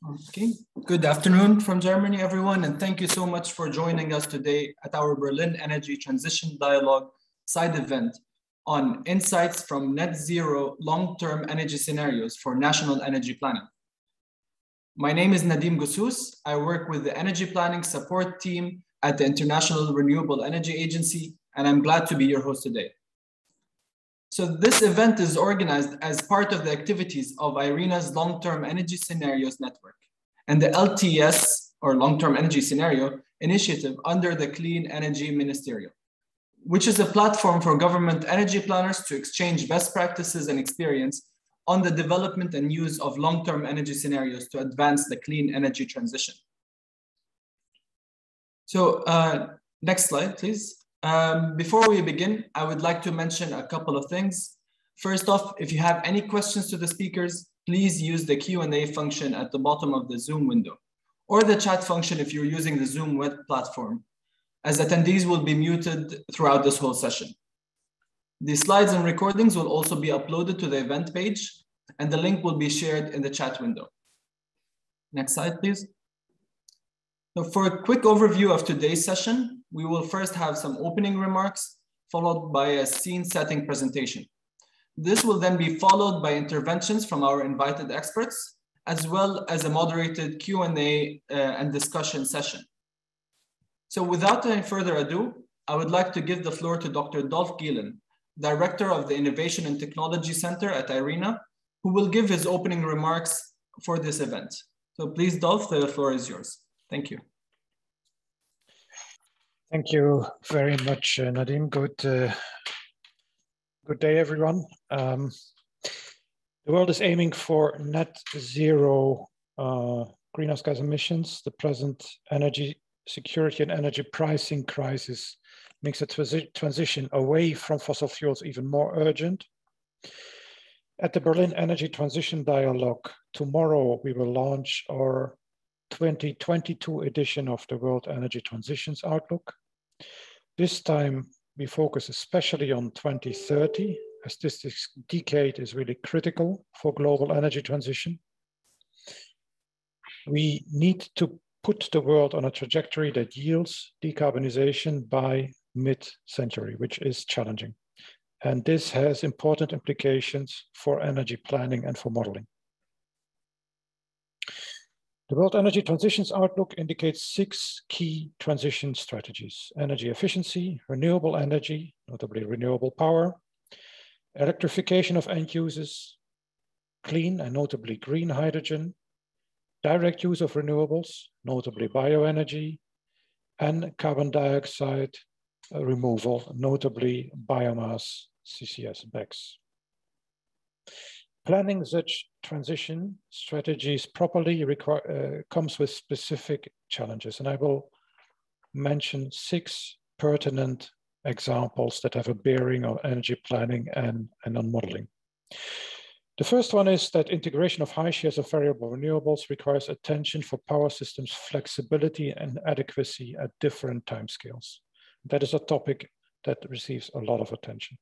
Okay, good afternoon from Germany, everyone, and thank you so much for joining us today at our Berlin Energy Transition Dialogue side event on insights from net zero long-term energy scenarios for national energy planning. My name is Nadim Goussous. I work with the energy planning support team at the International Renewable Energy Agency, and I'm glad to be your host today. So this event is organized as part of the activities of IRENA's Long-Term Energy Scenarios Network and the LTES, or Long-Term Energy Scenario, initiative under the Clean Energy Ministerial, which is a platform for government energy planners to exchange best practices and experience on the development and use of long-term energy scenarios to advance the clean energy transition. So next slide, please. Before we begin, I would like to mention a couple of things. First off, if you have any questions to the speakers, please use the Q&A function at the bottom of the Zoom window, or the chat function if you're using the Zoom web platform, as attendees will be muted throughout this whole session. The slides and recordings will also be uploaded to the event page, and the link will be shared in the chat window. Next slide, please. So for a quick overview of today's session, we will first have some opening remarks, followed by a scene-setting presentation. This will then be followed by interventions from our invited experts, as well as a moderated Q&A and discussion session. So without any further ado, I would like to give the floor to Dr. Dolf Gielen, Director of the Innovation and Technology Center at IRENA, who will give his opening remarks for this event. So please, Dolf, the floor is yours. Thank you. Thank you very much, Nadim. Good day, everyone. The world is aiming for net zero greenhouse gas emissions. The present energy security and energy pricing crisis makes a transition away from fossil fuels even more urgent. At the Berlin Energy Transition Dialogue, tomorrow we will launch our 2022 edition of the World Energy Transitions Outlook. This time we focus especially on 2030, as this decade is really critical for global energy transition. We need to put the world on a trajectory that yields decarbonization by mid-century, which is challenging. And this has important implications for energy planning and for modeling. The World Energy Transitions Outlook indicates 6 key transition strategies: energy efficiency, renewable energy, notably renewable power, electrification of end users, clean and notably green hydrogen, direct use of renewables, notably bioenergy, and carbon dioxide removal, notably biomass CCS BECCS. Planning such transition strategies properly comes with specific challenges, and I will mention 6 pertinent examples that have a bearing on energy planning and on modeling. The first one is that integration of high shares of variable renewables requires attention for power systems flexibility and adequacy at different timescales. That is a topic that receives a lot of attention.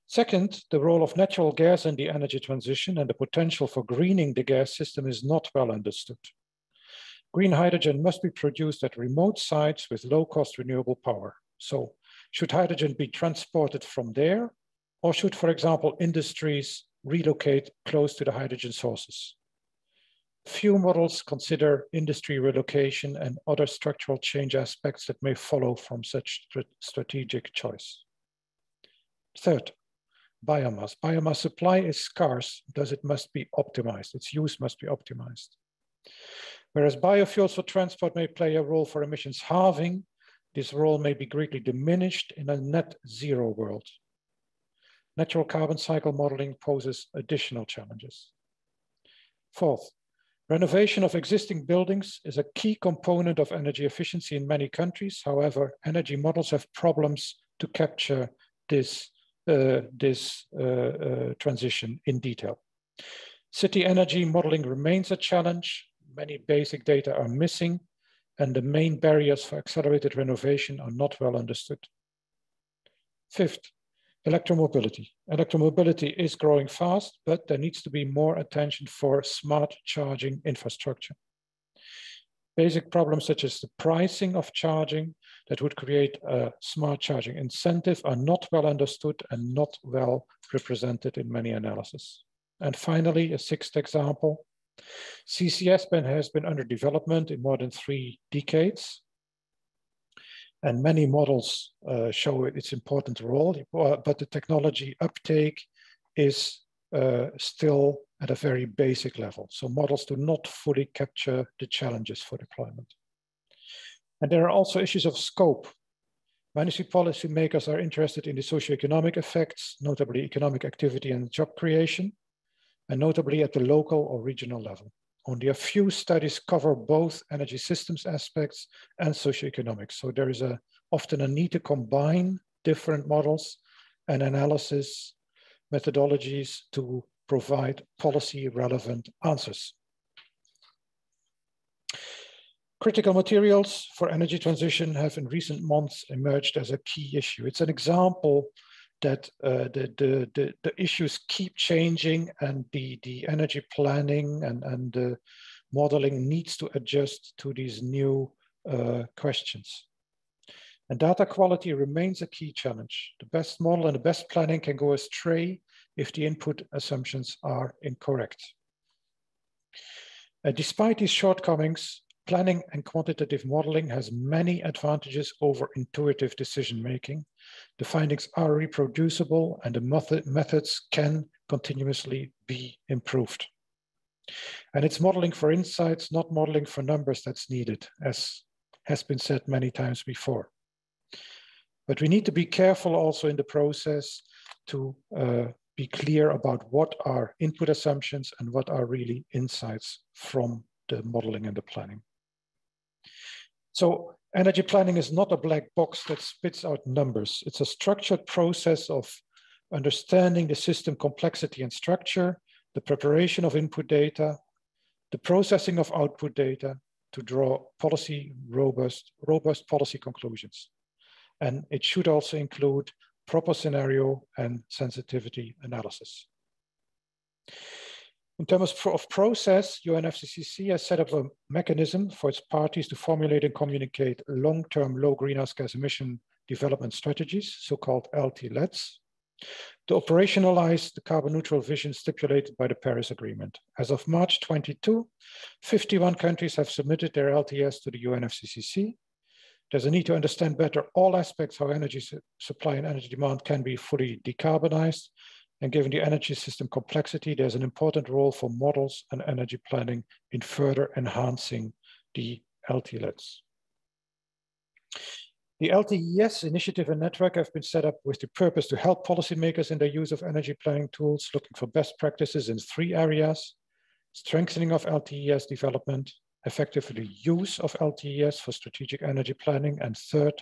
Second, the role of natural gas in the energy transition and the potential for greening the gas system is not well understood. Green hydrogen must be produced at remote sites with low-cost renewable power. So, should hydrogen be transported from there, or should, for example, industries relocate close to the hydrogen sources? Few models consider industry relocation and other structural change aspects that may follow from such strategic choice. Third, biomass. Biomass supply is scarce, thus it must be optimized. Its use must be optimized. Whereas biofuels for transport may play a role for emissions halving, this role may be greatly diminished in a net zero world. Natural carbon cycle modeling poses additional challenges. Fourth, renovation of existing buildings is a key component of energy efficiency in many countries. However, energy models have problems to capture this transition in detail. City energy modeling remains a challenge. Many basic data are missing, and the main barriers for accelerated renovation are not well understood. Fifth, Electromobility. Electromobility is growing fast, but there needs to be more attention for smart charging infrastructure. Basic problems such as the pricing of charging that would create a smart charging incentive are not well understood and not well represented in many analyses. And finally, a sixth example, CCS has been under development in more than 3 decades. And many models show its important role, but the technology uptake is still at a very basic level. So models do not fully capture the challenges for deployment. And there are also issues of scope. Many policymakers are interested in the socioeconomic effects, notably economic activity and job creation, and notably at the local or regional level. Only a few studies cover both energy systems aspects and socioeconomics. So there is often a need to combine different models and analysis methodologies to provide policy relevant answers. Critical materials for energy transition have in recent months emerged as a key issue. It's an example that the issues keep changing and the energy planning and the modeling needs to adjust to these new questions. And data quality remains a key challenge. The best model and the best planning can go astray if the input assumptions are incorrect. Despite these shortcomings, planning and quantitative modeling has many advantages over intuitive decision-making. The findings are reproducible and the methods can continuously be improved. And it's modeling for insights, not modeling for numbers that's needed, as has been said many times before. But we need to be careful also in the process to be clear about what are input assumptions and what are really insights from the modeling and the planning. So energy planning is not a black box that spits out numbers. It's a structured process of understanding the system complexity and structure, the preparation of input data, the processing of output data to draw robust policy conclusions. And it should also include proper scenario and sensitivity analysis. In terms of process, UNFCCC has set up a mechanism for its parties to formulate and communicate long-term low greenhouse gas emission development strategies, so-called LTES, to operationalize the carbon neutral vision stipulated by the Paris Agreement. As of March 22, 51 countries have submitted their LTES to the UNFCCC. There's a need to understand better all aspects how energy supply and energy demand can be fully decarbonized. And given the energy system complexity, there's an important role for models and energy planning in further enhancing the LTES. The LTES initiative and network have been set up with the purpose to help policymakers in their use of energy planning tools, looking for best practices in 3 areas: strengthening of LTES development, effectively use of LTES for strategic energy planning, and third,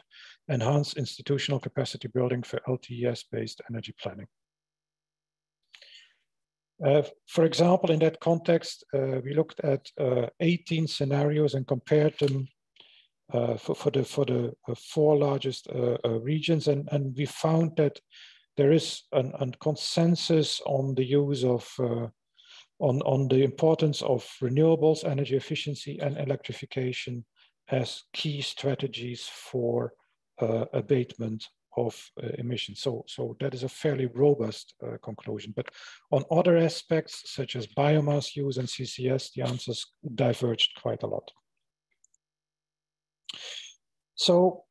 enhance institutional capacity building for LTES-based energy planning. For example, in that context, we looked at 18 scenarios and compared them for the 4 largest regions, and we found that there is a consensus on the use of on the importance of renewables, energy efficiency, and electrification as key strategies for abatement of emissions. So that is a fairly robust conclusion. But on other aspects, such as biomass use and CCS, the answers diverged quite a lot. So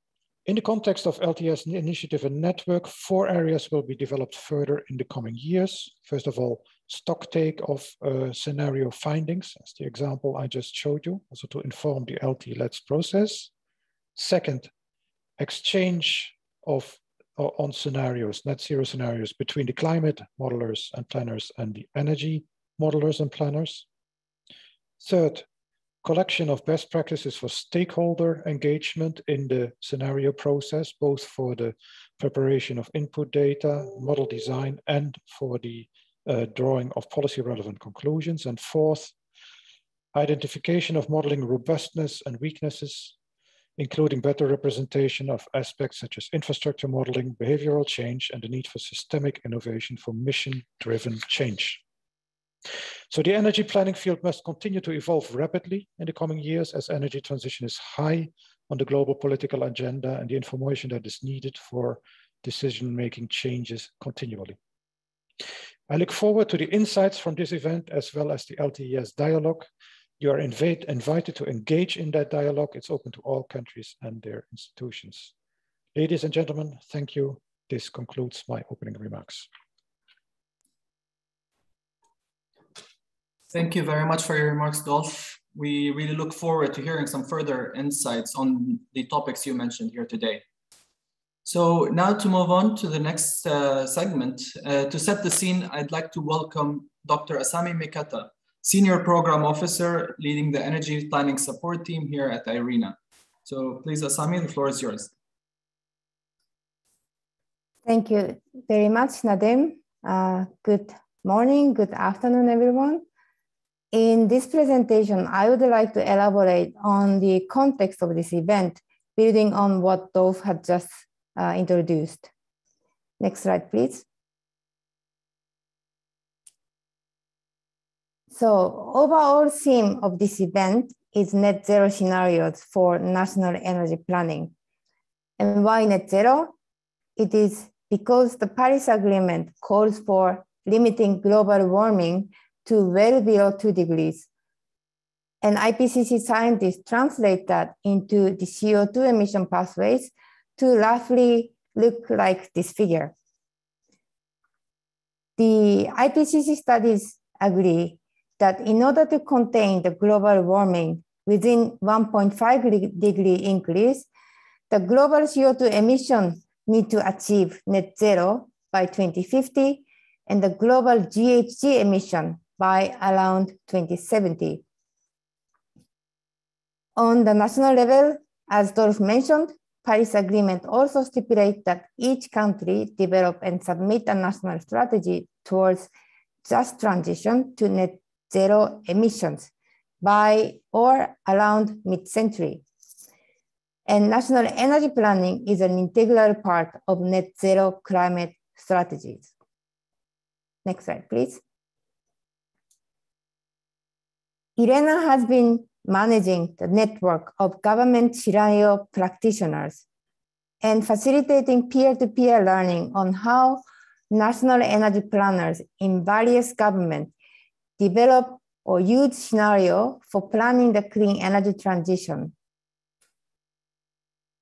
in the context of LTES initiative and network, 4 areas will be developed further in the coming years. First of all, stock take of scenario findings, as the example I just showed you, also to inform the LTES process. Second, exchange on scenarios, net zero scenarios, between the climate modelers and planners and the energy modelers and planners. Third, collection of best practices for stakeholder engagement in the scenario process, both for the preparation of input data, model design, and for the drawing of policy relevant conclusions. And fourth, identification of modeling robustness and weaknesses, including better representation of aspects such as infrastructure modeling, behavioral change, and the need for systemic innovation for mission-driven change. So the energy planning field must continue to evolve rapidly in the coming years as energy transition is high on the global political agenda and the information that is needed for decision-making changes continually. I look forward to the insights from this event as well as the LTES dialogue. You are invited to engage in that dialogue. It's open to all countries and their institutions. Ladies and gentlemen, thank you. This concludes my opening remarks. Thank you very much for your remarks, Dolf. We really look forward to hearing some further insights on the topics you mentioned here today. So now to move on to the next segment, to set the scene, I'd like to welcome Dr. Asami Mikata, Senior Program Officer leading the Energy Planning Support Team here at IRENA. So please, Asami, the floor is yours. Thank you very much, Nadim. Good morning, good afternoon, everyone. In this presentation, I would like to elaborate on the context of this event, building on what Dolf had just introduced. Next slide, please. So overall theme of this event is net zero scenarios for national energy planning. And why net zero? It is because the Paris Agreement calls for limiting global warming to well below 2 degrees. And IPCC scientists translate that into the CO2 emission pathways to roughly look like this figure. The IPCC studies agree that in order to contain the global warming within 1.5 degree increase, the global CO2 emissions need to achieve net zero by 2050 and the global GHG emission by around 2070. On the national level, as Dolf mentioned, Paris Agreement also stipulates that each country develop and submit a national strategy towards just transition to net zero emissions by or around mid-century. And national energy planning is an integral part of net zero climate strategies. Next slide, please. IRENA has been managing the network of government scenario practitioners and facilitating peer-to-peer learning on how national energy planners in various governments develop or use scenario for planning the clean energy transition.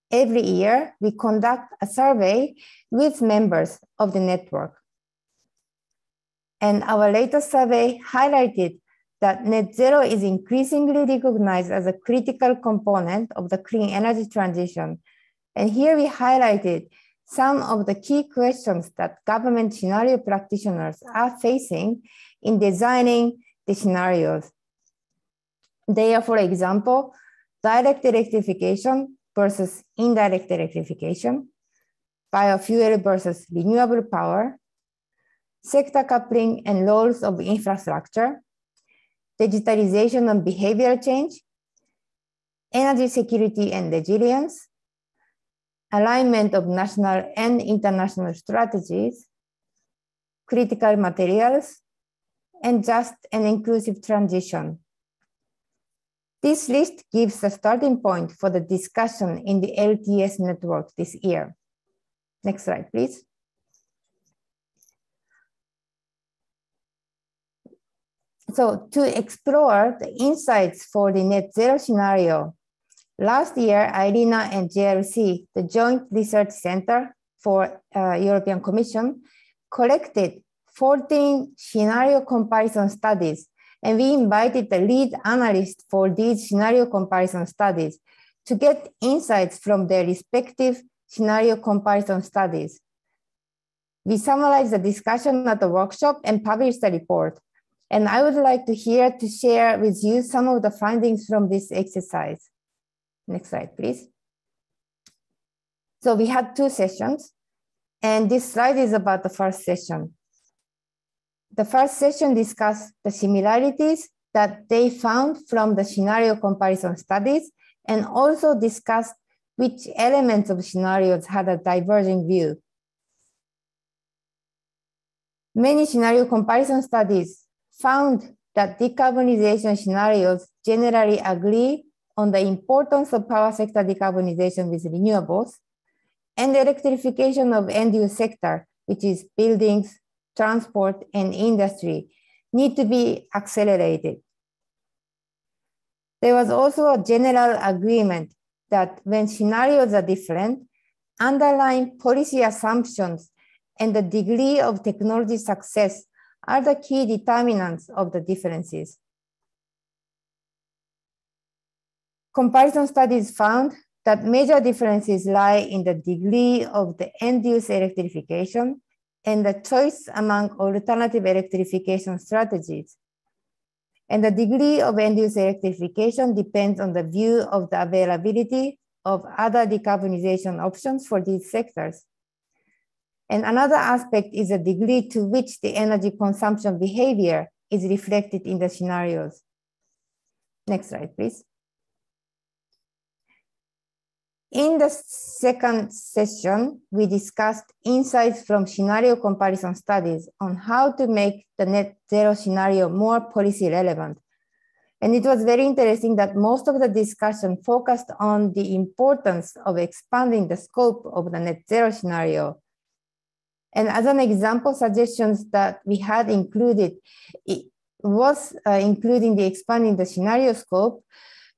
Every year, we conduct a survey with members of the network. And our latest survey highlighted that net zero is increasingly recognized as a critical component of the clean energy transition. And here we highlighted some of the key questions that government scenario practitioners are facing in designing the scenarios. They are, for example, direct electrification versus indirect electrification, biofuel versus renewable power, sector coupling and roles of infrastructure, digitalization and behavioral change, energy security and resilience, alignment of national and international strategies, critical materials, and just and inclusive transition. This list gives a starting point for the discussion in the LTES network this year. Next slide, please. So to explore the insights for the net zero scenario, last year, IRENA and JRC, the Joint Research Center for European Commission, collected 14 scenario comparison studies, and we invited the lead analyst for these scenario comparison studies to get insights from their respective scenario comparison studies. We summarized the discussion at the workshop and published a report. And I would like to share with you some of the findings from this exercise. Next slide, please. So we had 2 sessions, and this slide is about the first session. The first session discussed the similarities that they found from the scenario comparison studies and also discussed which elements of scenarios had a diverging view. Many scenario comparison studies found that decarbonization scenarios generally agree on the importance of power sector decarbonization with renewables and the electrification of end-use sector, which is buildings, transport, and industry, need to be accelerated. There was also a general agreement that when scenarios are different, underlying policy assumptions and the degree of technology success are the key determinants of the differences. Comparison studies found that major differences lie in the degree of the end-use electrification and the choice among alternative electrification strategies. And the degree of end-use electrification depends on the view of the availability of other decarbonization options for these sectors. And another aspect is the degree to which the energy consumption behavior is reflected in the scenarios. Next slide, please. In the second session, we discussed insights from scenario comparison studies on how to make the net zero scenario more policy relevant. And it was very interesting that most of the discussion focused on the importance of expanding the scope of the net zero scenario. And as an example, suggestions that we had included was including the expanding the scenario scope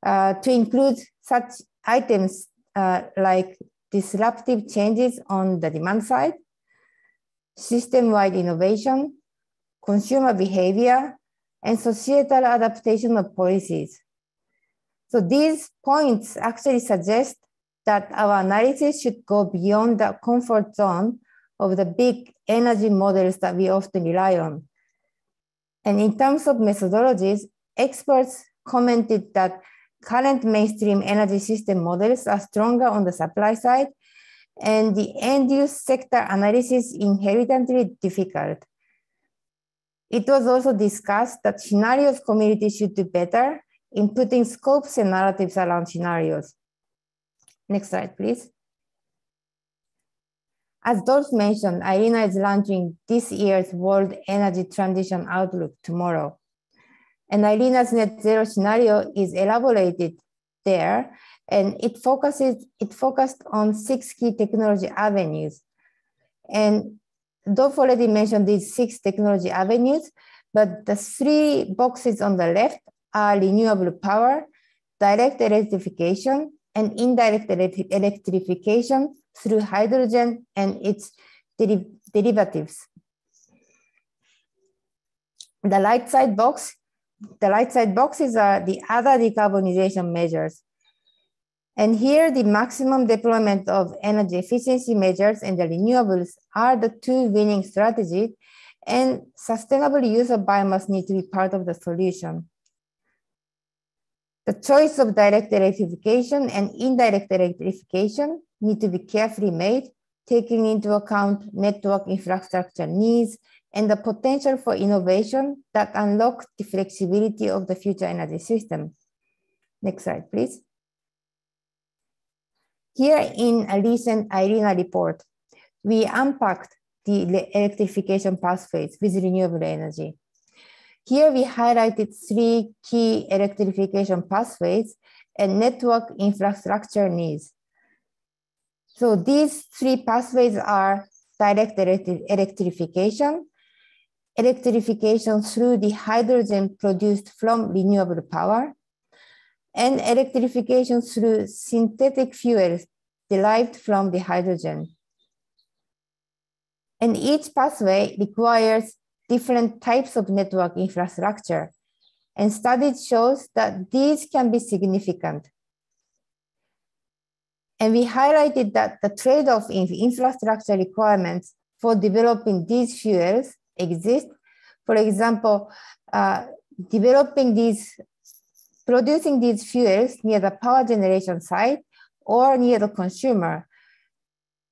to include such items like disruptive changes on the demand side, system-wide innovation, consumer behavior, and societal adaptation of policies. So these points actually suggest that our analysis should go beyond the comfort zone of the big energy models that we often rely on. And in terms of methodologies, experts commented that current mainstream energy system models are stronger on the supply side, and the end-use sector analysis inherently difficult. It was also discussed that scenarios community should do better in putting scopes and narratives around scenarios. Next slide, please. As Dolph mentioned, IRENA is launching this year's World Energy Transition Outlook tomorrow. And IRENA's net zero scenario is elaborated there, and it focused on 6 key technology avenues. And Dolph already mentioned these 6 technology avenues, but the 3 boxes on the left are renewable power, direct electrification, and indirect electrification through hydrogen and its derivatives. The right side boxes are the other decarbonization measures. And here the maximum deployment of energy efficiency measures and the renewables are the 2 winning strategies, and sustainable use of biomass need to be part of the solution. The choice of direct electrification and indirect electrification need to be carefully made, taking into account network infrastructure needs and the potential for innovation that unlock the flexibility of the future energy system. Next slide, please. Here in a recent IRENA report, we unpacked the electrification pathways with renewable energy. Here we highlighted 3 key electrification pathways and network infrastructure needs. So these 3 pathways are direct electrification, electrification through the hydrogen produced from renewable power, and electrification through synthetic fuels derived from the hydrogen. And each pathway requires different types of network infrastructure, and studies shows that these can be significant. And we highlighted that the trade-off in infrastructure requirements for developing these fuels exist. For example, producing these fuels near the power generation site or near the consumer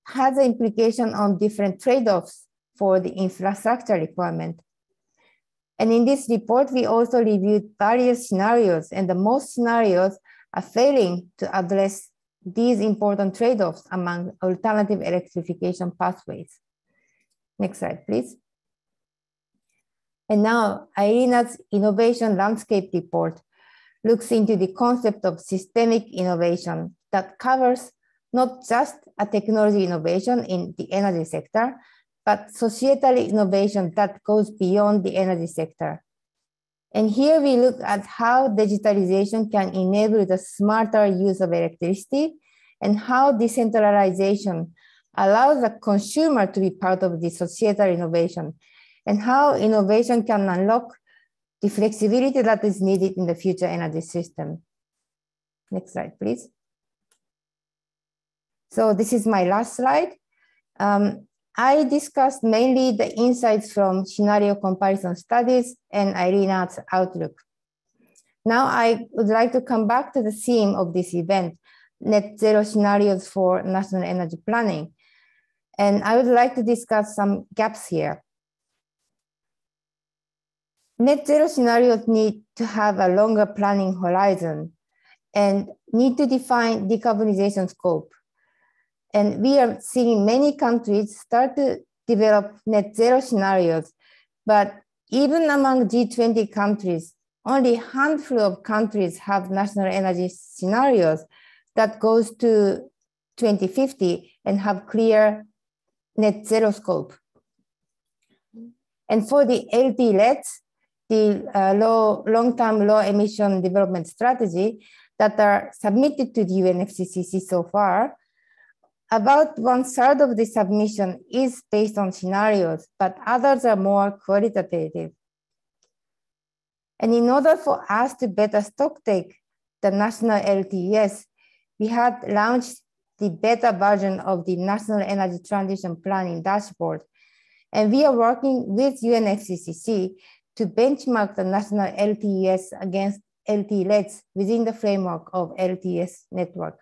has an implication on different trade-offs for the infrastructure requirement. And in this report, we also reviewed various scenarios, and the most scenarios are failing to address these important trade-offs among alternative electrification pathways. Next slide, please. And now IRENA's Innovation Landscape Report looks into the concept of systemic innovation that covers not just a technology innovation in the energy sector, but societal innovation that goes beyond the energy sector. And here we look at how digitalization can enable the smarter use of electricity and how decentralization allows the consumer to be part of the societal innovation and how innovation can unlock the flexibility that is needed in the future energy system. Next slide, please. So this is my last slide. I discussed mainly the insights from scenario comparison studies and IRENA's outlook. Now I would like to come back to the theme of this event, net zero scenarios for national energy planning. And I would like to discuss some gaps here. Net zero scenarios need to have a longer planning horizon and need to define decarbonization scope. And we are seeing many countries start to develop net zero scenarios, but even among G20 countries, only a handful of countries have national energy scenarios that goes to 2050 and have clear net zero scope. And for the LTES, the long-term low emission development strategy that are submitted to the UNFCCC so far, about 1/3 of the submission is based on scenarios, but others are more qualitative. And in order for us to better stocktake the national LTES, we had launched the beta version of the National Energy Transition Planning Dashboard. And we are working with UNFCCC to benchmark the national LTES against LTES within the framework of LTES network.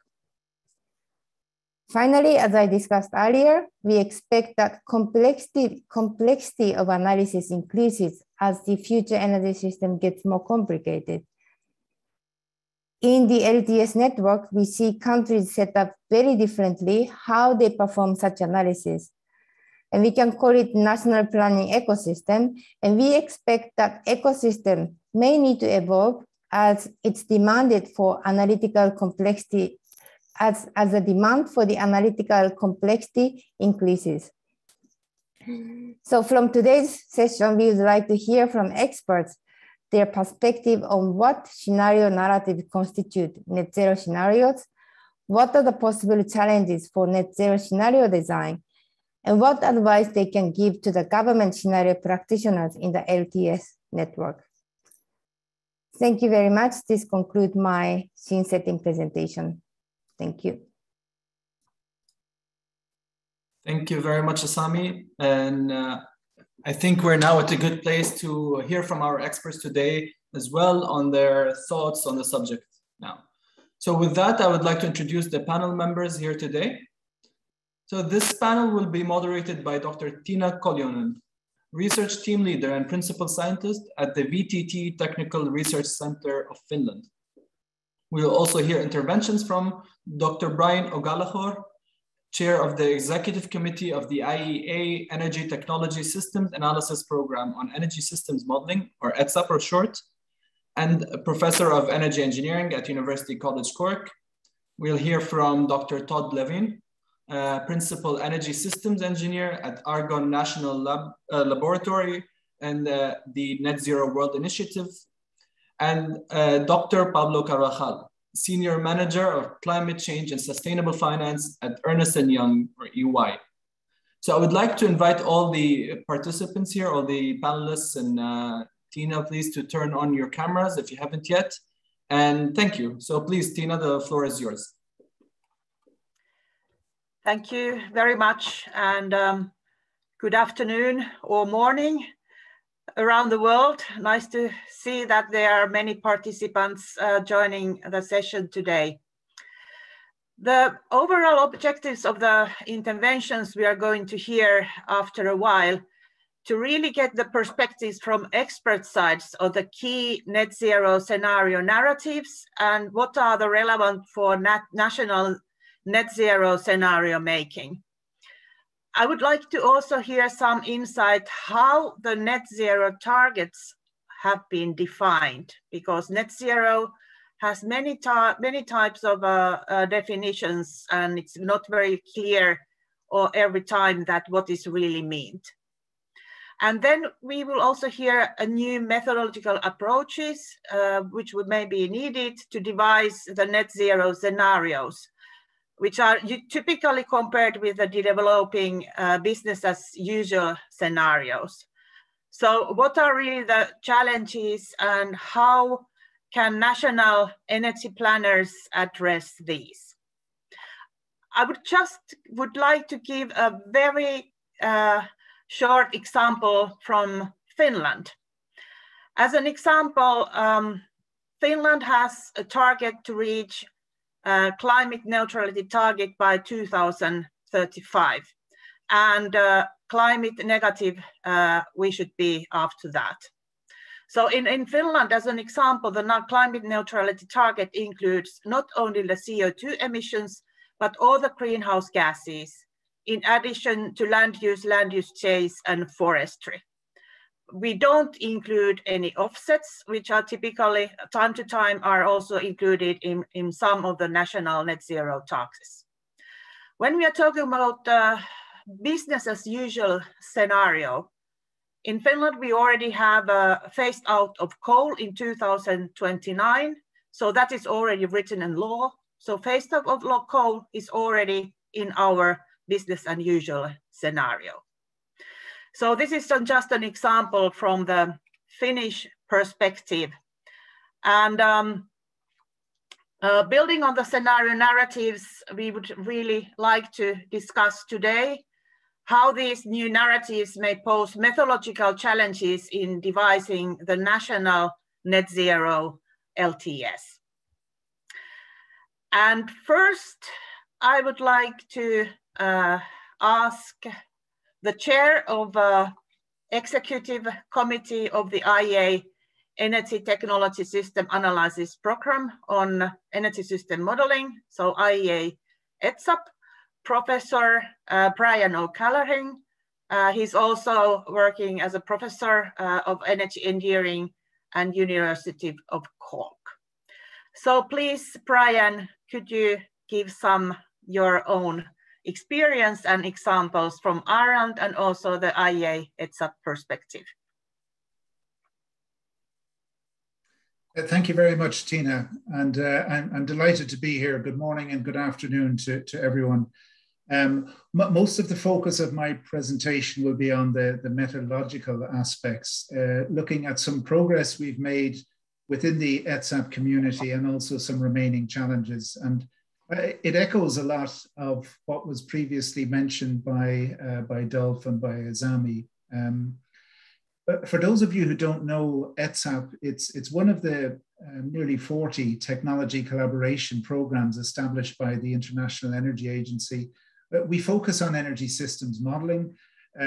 Finally, as I discussed earlier, we expect that complexity of analysis increases as the future energy system gets more complicated. In the LTES network, we see countries set up very differently how they perform such analysis. And we can call it national planning ecosystem. And we expect that ecosystem may need to evolve as it's demanded for analytical complexity, as the demand for the analytical complexity increases. So from today's session, we would like to hear from experts their perspective on what scenario narrative constitute net zero scenarios, what are the possible challenges for net zero scenario design, and what advice they can give to the government scenario practitioners in the LTES network. Thank you very much. This concludes my scene setting presentation. Thank you. Thank you very much, Asami. And I think we're now at a good place to hear from our experts today as well on their thoughts on the subject now. So with that, I would like to introduce the panel members here today. So this panel will be moderated by Dr. Tiina Koljonen, Research Team Leader and Principal Scientist at the VTT Technical Research Center of Finland. We will also hear interventions from Dr. Brian O'Gallagher, Chair of the Executive Committee of the IEA Energy Technology Systems Analysis Program on Energy Systems Modeling, or ETSA for short, and a Professor of Energy Engineering at University College Cork. We'll hear from Dr. Todd Levin, Principal Energy Systems Engineer at Argonne National Laboratory and the Net Zero World Initiative, and Dr. Pablo Carvajal, Senior Manager of Climate Change and Sustainable Finance at Ernst & Young, or EY. So I would like to invite all the participants here, all the panelists, and Tiina, please to turn on your cameras if you haven't yet. And thank you. So please, Tiina, the floor is yours. Thank you very much. And good afternoon or morning around the world. Nice to see that there are many participants joining the session today. The overall objectives of the interventions we are going to hear after a while to really get the perspectives from expert sides of the key net zero scenario narratives and what are the relevant for national net zero scenario making. I would like to also hear some insight how the net zero targets have been defined, because net zero has many types of definitions, and it's not very clear or every time that what is really meant. And then we will also hear a new methodological approaches, which may be needed to devise the net zero scenarios, which are typically compared with the developing business as usual scenarios. So what are really the challenges and how can national energy planners address these? I would like to give a very short example from Finland. As an example, Finland has a target to reach climate neutrality target by 2035, and climate negative we should be after that. So in Finland, as an example, the climate neutrality target includes not only the CO2 emissions, but all the greenhouse gases, in addition to land use change and forestry. We don't include any offsets, which are typically time to time are also included in some of the national net zero targets. When we are talking about business as usual scenario, in Finland, we already have a phased out of coal in 2029. So that is already written in law. So phased out of coal is already in our business as usual scenario. So this is just an example from the Finnish perspective. And building on the scenario narratives, we would really like to discuss today how these new narratives may pose methodological challenges in devising the national net zero LTES. And first, I would like to ask the chair of the executive committee of the IEA Energy Technology System Analysis Program on Energy System Modeling, so IEA ETSAP, Professor Brian O'Callaghan. He's also working as a professor of energy engineering and University of Cork. So please, Brian, could you give some your own experience and examples from Ireland and also the IEA ETSAP perspective? Thank you very much, Tina. And I'm delighted to be here. Good morning and good afternoon to everyone. Most of the focus of my presentation will be on the methodological aspects, looking at some progress we've made within the ETSAP community and also some remaining challenges. And it echoes a lot of what was previously mentioned by Dolph and by Azami. But for those of you who don't know ETSAP, it's one of the nearly 40 technology collaboration programs established by the International Energy Agency. We focus on energy systems modeling.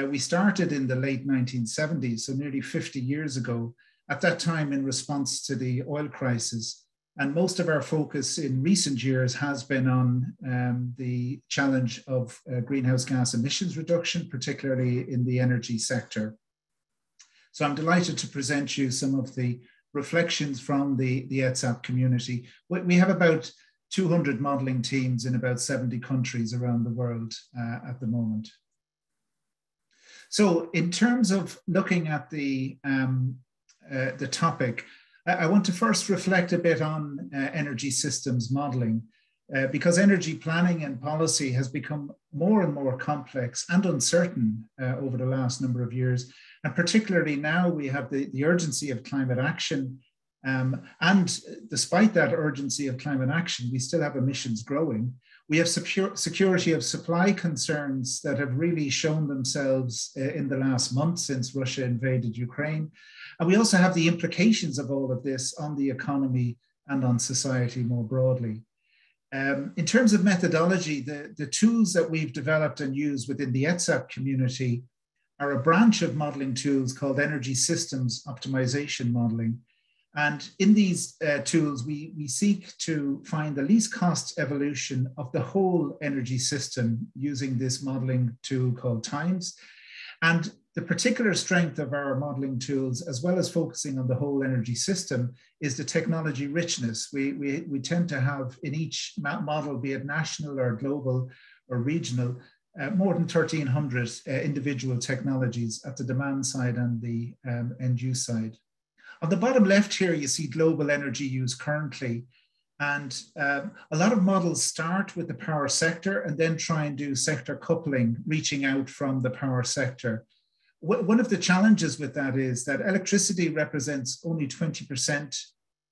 We started in the late 1970s, so nearly 50 years ago, at that time in response to the oil crisis. And most of our focus in recent years has been on the challenge of greenhouse gas emissions reduction, particularly in the energy sector. So I'm delighted to present you some of the reflections from the ETSAP community. We have about 200 modeling teams in about 70 countries around the world at the moment. So in terms of looking at the topic, I want to first reflect a bit on energy systems modeling, because energy planning and policy has become more and more complex and uncertain over the last number of years. And particularly now we have the urgency of climate action. And despite that urgency of climate action, we still have emissions growing. We have security of supply concerns that have really shown themselves in the last month since Russia invaded Ukraine. And we also have the implications of all of this on the economy and on society more broadly. In terms of methodology, the tools that we've developed and used within the ETSAP community are a branch of modeling tools called energy systems optimization modeling. And in these tools, we seek to find the least cost evolution of the whole energy system using this modeling tool called TIMES. And the particular strength of our modeling tools, as well as focusing on the whole energy system, is the technology richness. We tend to have in each model, be it national or global or regional, more than 1,300 individual technologies at the demand side and the end use side. On the bottom left here, you see global energy use currently. And a lot of models start with the power sector and then try and do sector coupling, reaching out from the power sector. One of the challenges with that is that electricity represents only 20%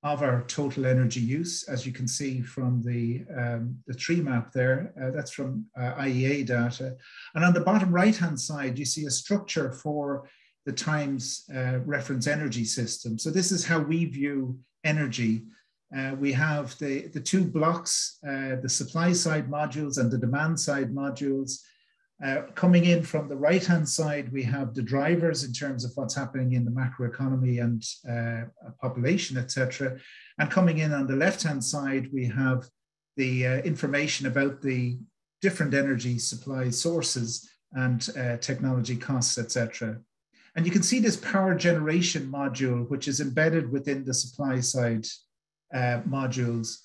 of our total energy use, as you can see from the tree map there. That's from IEA data. And on the bottom right-hand side, you see a structure for the TIMES reference energy system. So this is how we view energy. We have the two blocks, the supply side modules and the demand side modules. Coming in from the right-hand side, we have the drivers in terms of what's happening in the macroeconomy and population, etc. And coming in on the left-hand side, we have the information about the different energy supply sources and technology costs, etc. And you can see this power generation module, which is embedded within the supply side modules.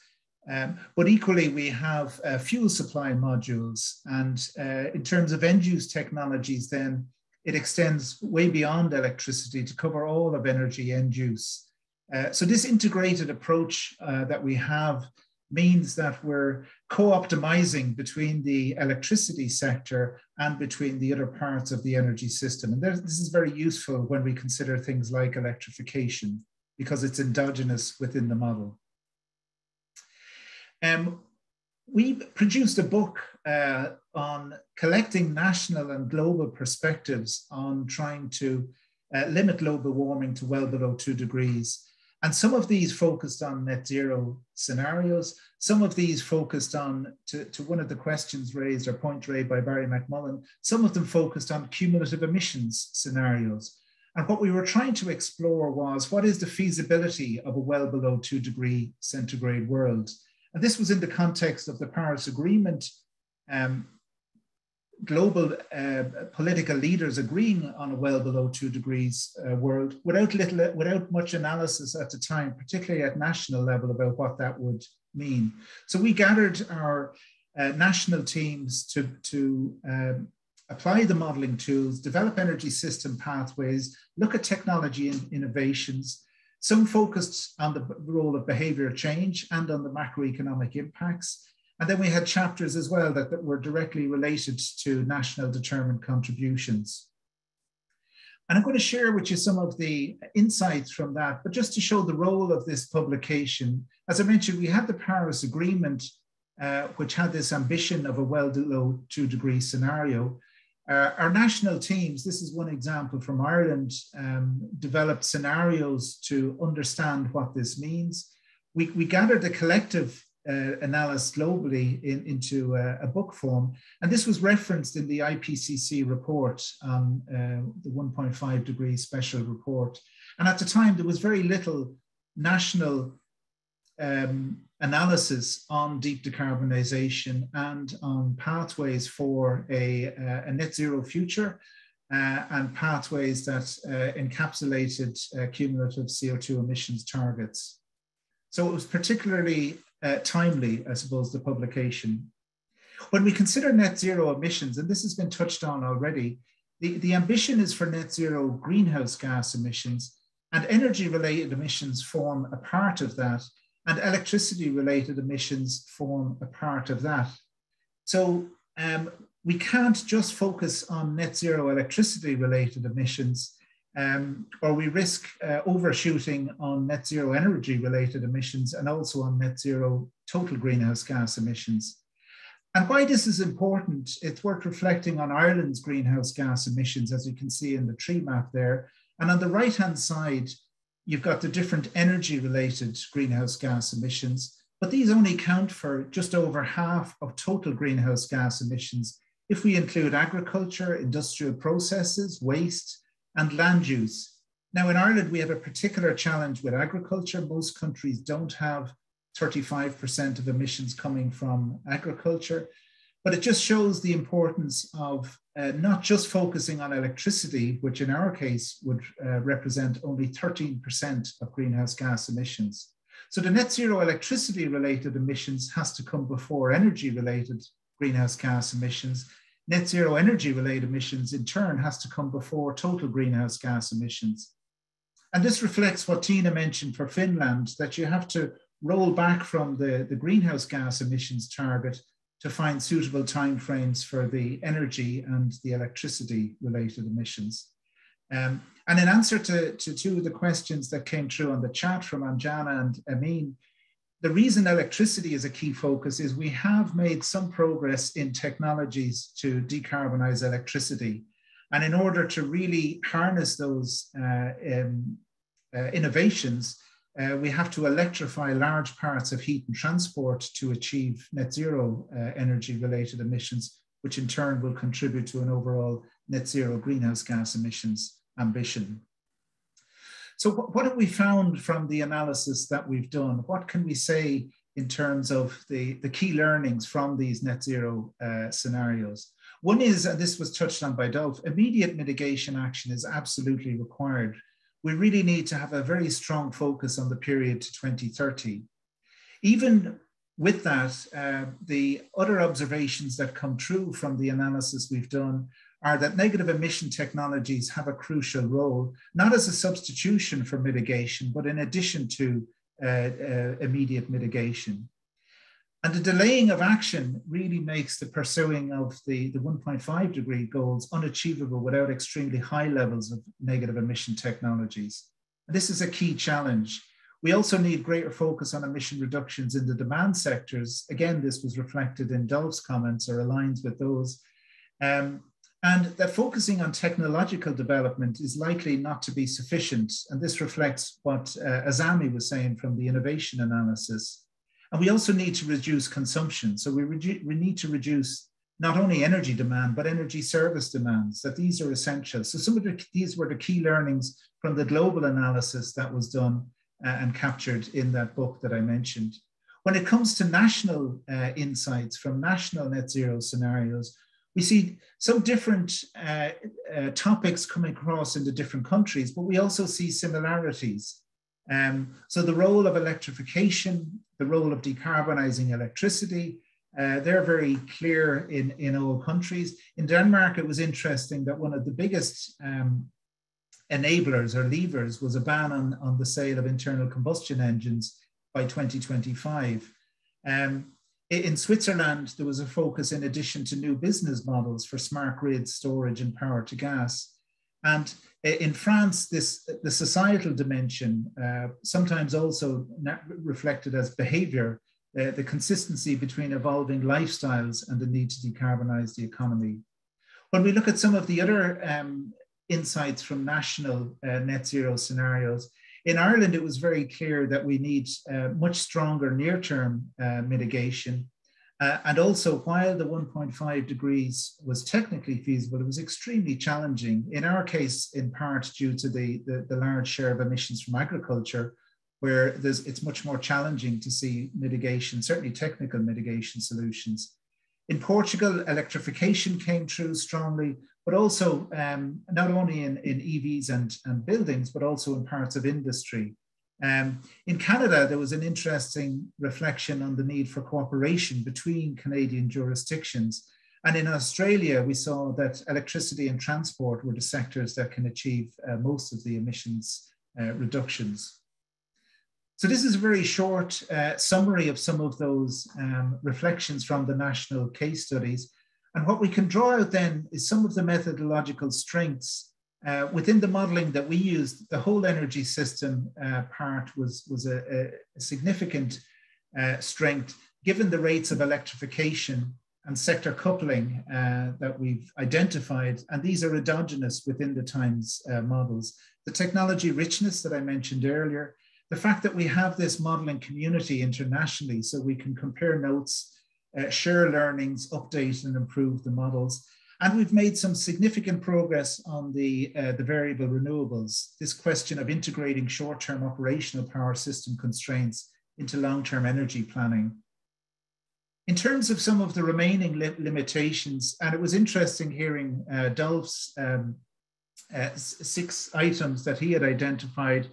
But equally, we have fuel supply modules. And in terms of end use technologies, then it extends way beyond electricity to cover all of energy end use. So this integrated approach that we have means that we're co-optimizing between the electricity sector and between the other parts of the energy system. And this is very useful when we consider things like electrification, because it's endogenous within the model. We produced a book on collecting national and global perspectives on trying to limit global warming to well below 2 degrees. And some of these focused on net zero scenarios. Some of these focused on, to one of the questions raised or point raised by Barry McMullen, some of them focused on cumulative emissions scenarios. And what we were trying to explore was, what is the feasibility of a well below 2 degree centigrade world? And this was in the context of the Paris Agreement, global political leaders agreeing on a well below 2 degrees world without much analysis at the time, particularly at national level, about what that would mean. So we gathered our national teams to apply the modeling tools, develop energy system pathways, look at technology and innovations. Some focused on the role of behavior change and on the macroeconomic impacts. And then we had chapters as well that were directly related to national determined contributions. And I'm going to share with you some of the insights from that, but just to show the role of this publication. As I mentioned, we had the Paris Agreement, which had this ambition of a well below 2 degree scenario. Our national teams, this is one example from Ireland, developed scenarios to understand what this means. We gathered a collective analysis globally into a book form, and this was referenced in the IPCC report, the 1.5 degree special report. And at the time, there was very little national analysis on deep decarbonization and on pathways for a net zero future and pathways that encapsulated cumulative CO2 emissions targets. So it was particularly timely, I suppose, the publication. When we consider net zero emissions, and this has been touched on already, the ambition is for net zero greenhouse gas emissions, and energy-related emissions form a part of that, and electricity-related emissions form a part of that. So we can't just focus on net zero electricity-related emissions, or we risk overshooting on net zero energy-related emissions and also on net zero total greenhouse gas emissions. And why this is important, it's worth reflecting on Ireland's greenhouse gas emissions, as you can see in the tree map there. And on the right-hand side, you've got the different energy-related greenhouse gas emissions, but these only count for just over half of total greenhouse gas emissions if we include agriculture, industrial processes, waste, and land use. Now in Ireland, we have a particular challenge with agriculture. Most countries don't have 35% of emissions coming from agriculture, but it just shows the importance of not just focusing on electricity, which in our case would represent only 13% of greenhouse gas emissions. So the net zero electricity related emissions has to come before energy related greenhouse gas emissions. Net zero energy related emissions in turn has to come before total greenhouse gas emissions. And this reflects what Tina mentioned for Finland, that you have to roll back from the greenhouse gas emissions target to find suitable timeframes for the energy and the electricity related emissions. And in answer to two of the questions that came through on the chat from Anjana and Amin, the reason electricity is a key focus is we have made some progress in technologies to decarbonize electricity. And in order to really harness those innovations, we have to electrify large parts of heat and transport to achieve net zero energy related emissions, which in turn will contribute to an overall net zero greenhouse gas emissions ambition. So what have we found from the analysis that we've done? What can we say in terms of the key learnings from these net zero scenarios? One is, and this was touched on by Dolph, immediate mitigation action is absolutely required. We really need to have a very strong focus on the period to 2030. Even with that, the other observations that come true from the analysis we've done are that negative emission technologies have a crucial role, not as a substitution for mitigation, but in addition to immediate mitigation. And the delaying of action really makes the pursuing of the 1.5 degree goals unachievable without extremely high levels of negative emission technologies. And this is a key challenge. We also need greater focus on emission reductions in the demand sectors. Again, this was reflected in Dolph's comments or aligns with those. And that focusing on technological development is likely not to be sufficient. And this reflects what Azami was saying from the innovation analysis. And we also need to reduce consumption. So we need to reduce not only energy demand, but energy service demands, that these are essential. So some of these were the key learnings from the global analysis that was done and captured in that book that I mentioned. When it comes to national insights from national net zero scenarios, we see some different topics coming across in the different countries, but we also see similarities. So the role of electrification, the role of decarbonizing electricity, they're very clear in all countries. In Denmark, it was interesting that one of the biggest enablers or levers was a ban on the sale of internal combustion engines by 2025. In Switzerland, there was a focus in addition to new business models for smart grid storage and power to gas. And in France, the societal dimension, sometimes also reflected as behavior, the consistency between evolving lifestyles and the need to decarbonize the economy. When we look at some of the other insights from national net zero scenarios, in Ireland, it was very clear that we need much stronger near-term mitigation. And also, while the 1.5 degrees was technically feasible, it was extremely challenging. In our case, in part due to the large share of emissions from agriculture, where it's much more challenging to see mitigation, certainly technical mitigation solutions. In Portugal, electrification came through strongly, but also not only in EVs and buildings, but also in parts of industry. In Canada, there was an interesting reflection on the need for cooperation between Canadian jurisdictions. And in Australia, we saw that electricity and transport were the sectors that can achieve most of the emissions reductions. So this is a very short summary of some of those reflections from the national case studies. And what we can draw out then is some of the methodological strengths within the modeling that we used. The whole energy system part was a significant strength, given the rates of electrification and sector coupling that we've identified. And these are endogenous within the Times models. The technology richness that I mentioned earlier, the fact that we have this modeling community internationally, so we can compare notes share learnings, update and improve the models. And we've made some significant progress on the variable renewables, this question of integrating short-term operational power system constraints into long-term energy planning. In terms of some of the remaining limitations, and it was interesting hearing Dolph's 6 items that he had identified.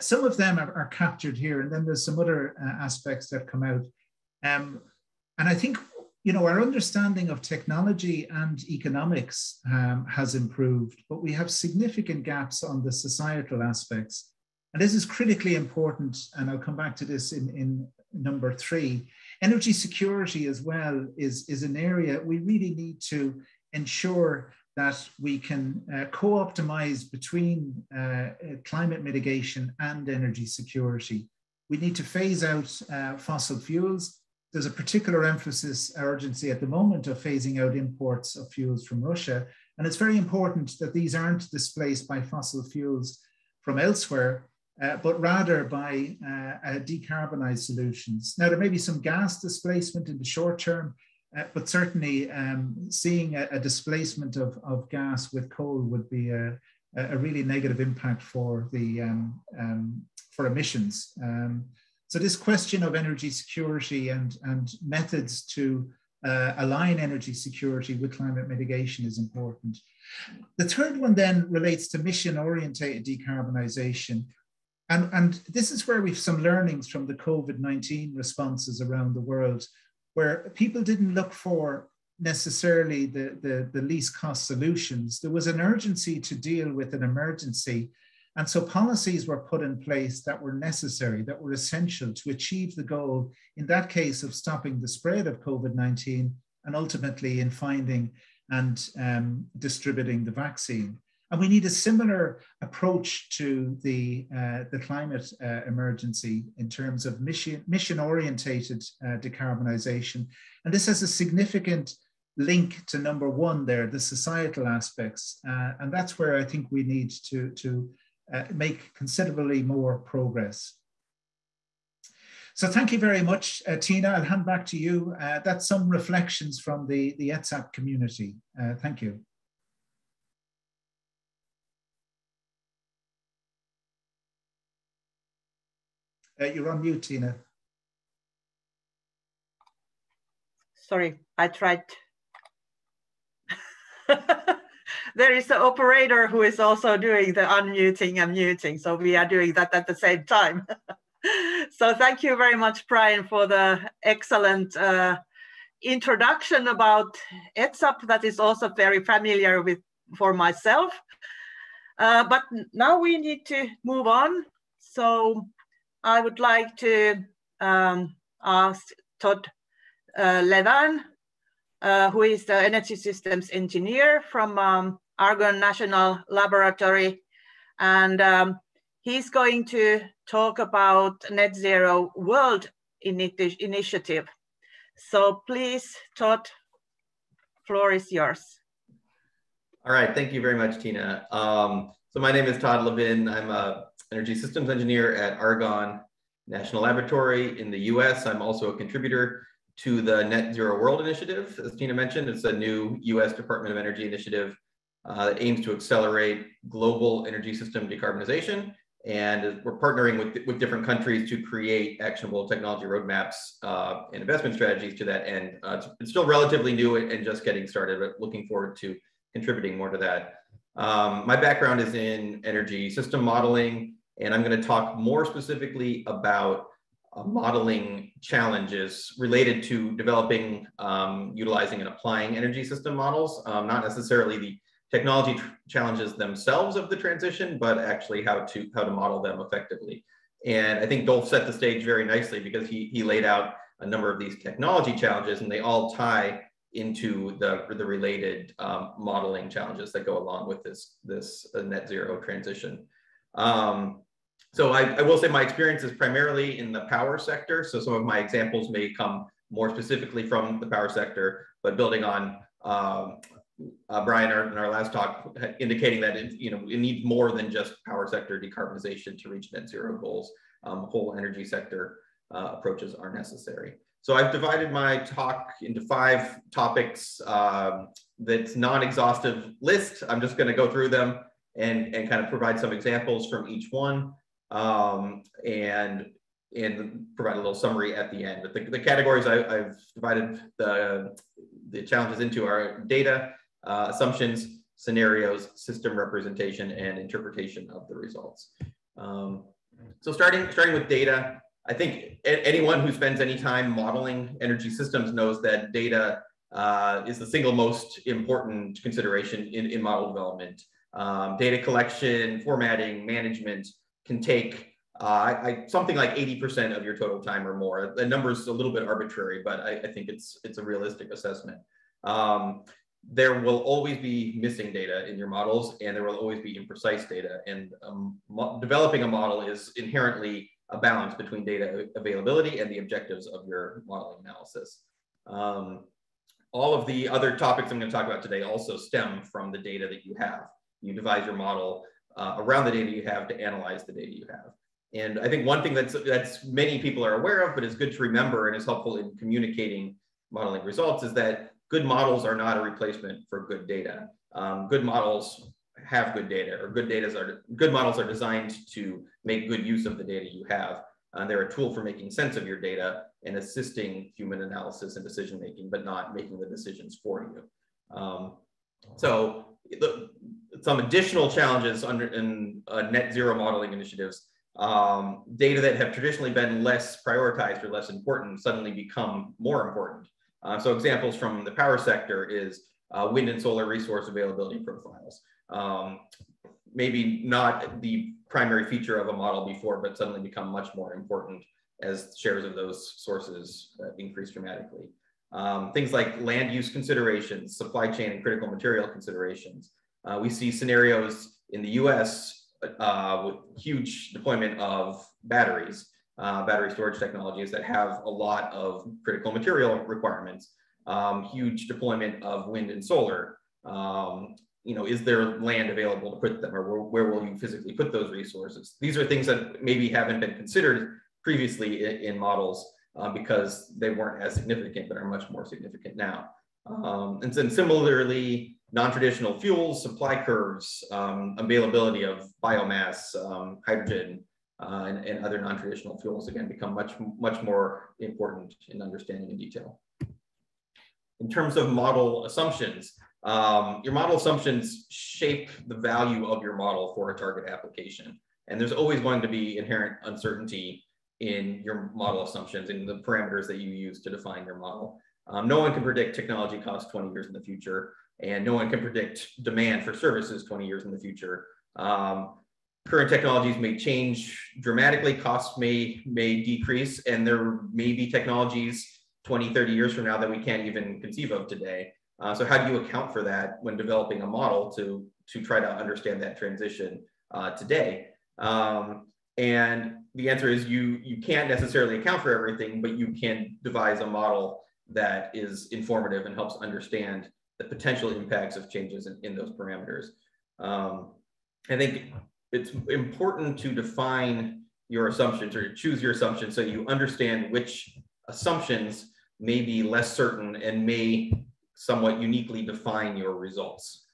Some of them are captured here, and then there's some other aspects that come out. And I think, you know, our understanding of technology and economics has improved, but we have significant gaps on the societal aspects. And this is critically important, and I'll come back to this in number 3. Energy security as well is an area we really need to ensure that we can co-optimize between climate mitigation and energy security. We need to phase out fossil fuels. There's a particular emphasis, urgency at the moment of phasing out imports of fuels from Russia. And it's very important that these aren't displaced by fossil fuels from elsewhere, but rather by decarbonized solutions. Now, there may be some gas displacement in the short term, but certainly seeing a displacement of gas with coal would be a really negative impact for the for emissions. So this question of energy security and methods to align energy security with climate mitigation is important. The third one then relates to mission-oriented decarbonization. And this is where we've some learnings from the COVID-19 responses around the world, where people didn't look for necessarily the least cost solutions. There was an urgency to deal with an emergency. And so policies were put in place that were necessary, that were essential to achieve the goal, in that case, of stopping the spread of COVID-19 and ultimately in finding and distributing the vaccine. And we need a similar approach to the climate emergency in terms of mission-orientated decarbonization. And this has a significant link to number 1 there, the societal aspects. And that's where I think we need to make considerably more progress. So thank you very much, Tina. I'll hand back to you. That's some reflections from the ETSAP community. Thank you. You're on mute, Tina. Sorry, I tried. There is the operator who is also doing the unmuting and muting, so we are doing that at the same time. So thank you very much, Brian, for the excellent introduction about ETSAP that is also very familiar with for myself. But now we need to move on. So I would like to ask Todd Levan, who is the Energy Systems Engineer from Argonne National Laboratory. And he's going to talk about Net Zero World Initiative. So please, Todd, floor is yours. All right, thank you very much, Tina. So my name is Todd Levin. I'm a Energy Systems Engineer at Argonne National Laboratory in the US. I'm also a contributor to the Net Zero World Initiative. As Tina mentioned, it's a new US Department of Energy initiative that aims to accelerate global energy system decarbonization. And we're partnering with different countries to create actionable technology roadmaps and investment strategies to that end. It's still relatively new and just getting started, but looking forward to contributing more to that. My background is in energy system modeling, and I'm going to talk more specifically about modeling challenges related to developing, utilizing and applying energy system models, not necessarily the technology challenges themselves of the transition, but actually how to model them effectively. And I think Dolph set the stage very nicely because he laid out a number of these technology challenges, and they all tie into the related modeling challenges that go along with this net zero transition. So I will say my experience is primarily in the power sector. So some of my examples may come more specifically from the power sector, but building on Brian in our last talk, indicating that it needs more than just power sector decarbonization to reach net zero goals. Whole energy sector approaches are necessary. So I've divided my talk into 5 topics. That's non-exhaustive list. I'm just going to go through them and kind of provide some examples from each one, and provide a little summary at the end. But the categories I've divided the challenges into are data, assumptions, scenarios, system representation, and interpretation of the results. So starting with data, I think anyone who spends any time modeling energy systems knows that data is the single most important consideration in model development. Data collection, formatting, management can take something like 80% of your total time or more. The number is a little bit arbitrary, but I think it's a realistic assessment. There will always be missing data in your models, and there will always be imprecise data. And developing a model is inherently a balance between data availability and the objectives of your modeling analysis. All of the other topics I'm going to talk about today also stem from the data that you have. You devise your model around the data you have to analyze the data you have. And I think one thing that's many people are aware of, but is good to remember and is helpful in communicating modeling results, is that good models are not a replacement for good data. Good models have good data, or good models are designed to make good use of the data you have. They're a tool for making sense of your data and assisting human analysis and decision making, but not making the decisions for you. So some additional challenges in net zero modeling initiatives. Data that have traditionally been less prioritized or less important suddenly become more important. So examples from the power sector is wind and solar resource availability profiles. Maybe not the primary feature of a model before, but suddenly become much more important as shares of those sources increase dramatically. Things like land use considerations, supply chain and critical material considerations. We see scenarios in the US with huge deployment of batteries, battery storage technologies that have a lot of critical material requirements, huge deployment of wind and solar. Is there land available to put them, or where will you physically put those resources? These are things that maybe haven't been considered previously in models because they weren't as significant, but are much more significant now. And then similarly, non-traditional fuels, supply curves, availability of biomass, hydrogen, and other non-traditional fuels, again, become much more important in understanding in detail. In terms of model assumptions, your model assumptions shape the value of your model for a target application. And there's always going to be inherent uncertainty in your model assumptions and the parameters that you use to define your model. No one can predict technology costs 20 years in the future, and no one can predict demand for services 20 years in the future. Current technologies may change dramatically, costs may decrease, and there may be technologies 20, 30 years from now that we can't even conceive of today. So how do you account for that when developing a model to try to understand that transition today? And the answer is you can't necessarily account for everything, but you can devise a model that is informative and helps understand the potential impacts of changes in those parameters. I think it's important to define your assumptions or choose your assumptions so you understand which assumptions may be less certain and may somewhat uniquely define your results.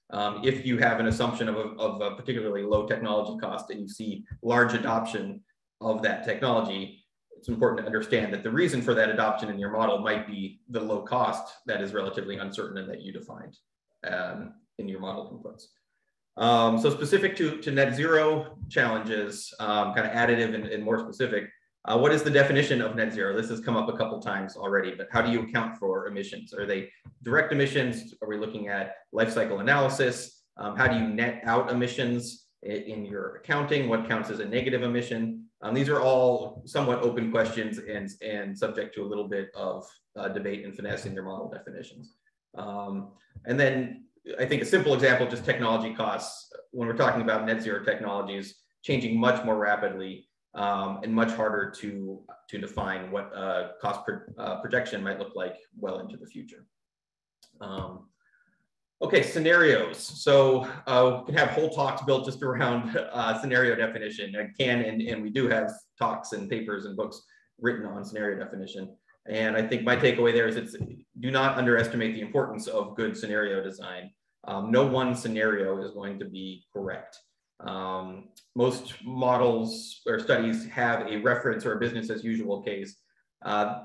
If you have an assumption of a particularly low technology cost and you see large adoption of that technology, it's important to understand that the reason for that adoption in your model might be the low cost that is relatively uncertain and that you defined in your model inputs. So specific to net zero challenges, kind of additive and more specific, what is the definition of net zero? This has come up a couple times already, but how do you account for emissions? Are they direct emissions? Are we looking at life cycle analysis? How do you net out emissions in your accounting? What counts as a negative emission? These are all somewhat open questions and subject to a little bit of debate and finesse in your model definitions. And then I think a simple example, just technology costs. When we're talking about net zero technologies, changing much more rapidly and much harder to define what cost projection might look like well into the future. Okay, scenarios. So we can have whole talks built just around scenario definition. And we do have talks and papers and books written on scenario definition. And I think my takeaway there is do not underestimate the importance of good scenario design. No one scenario is going to be correct. Most models or studies have a reference or a business as usual case.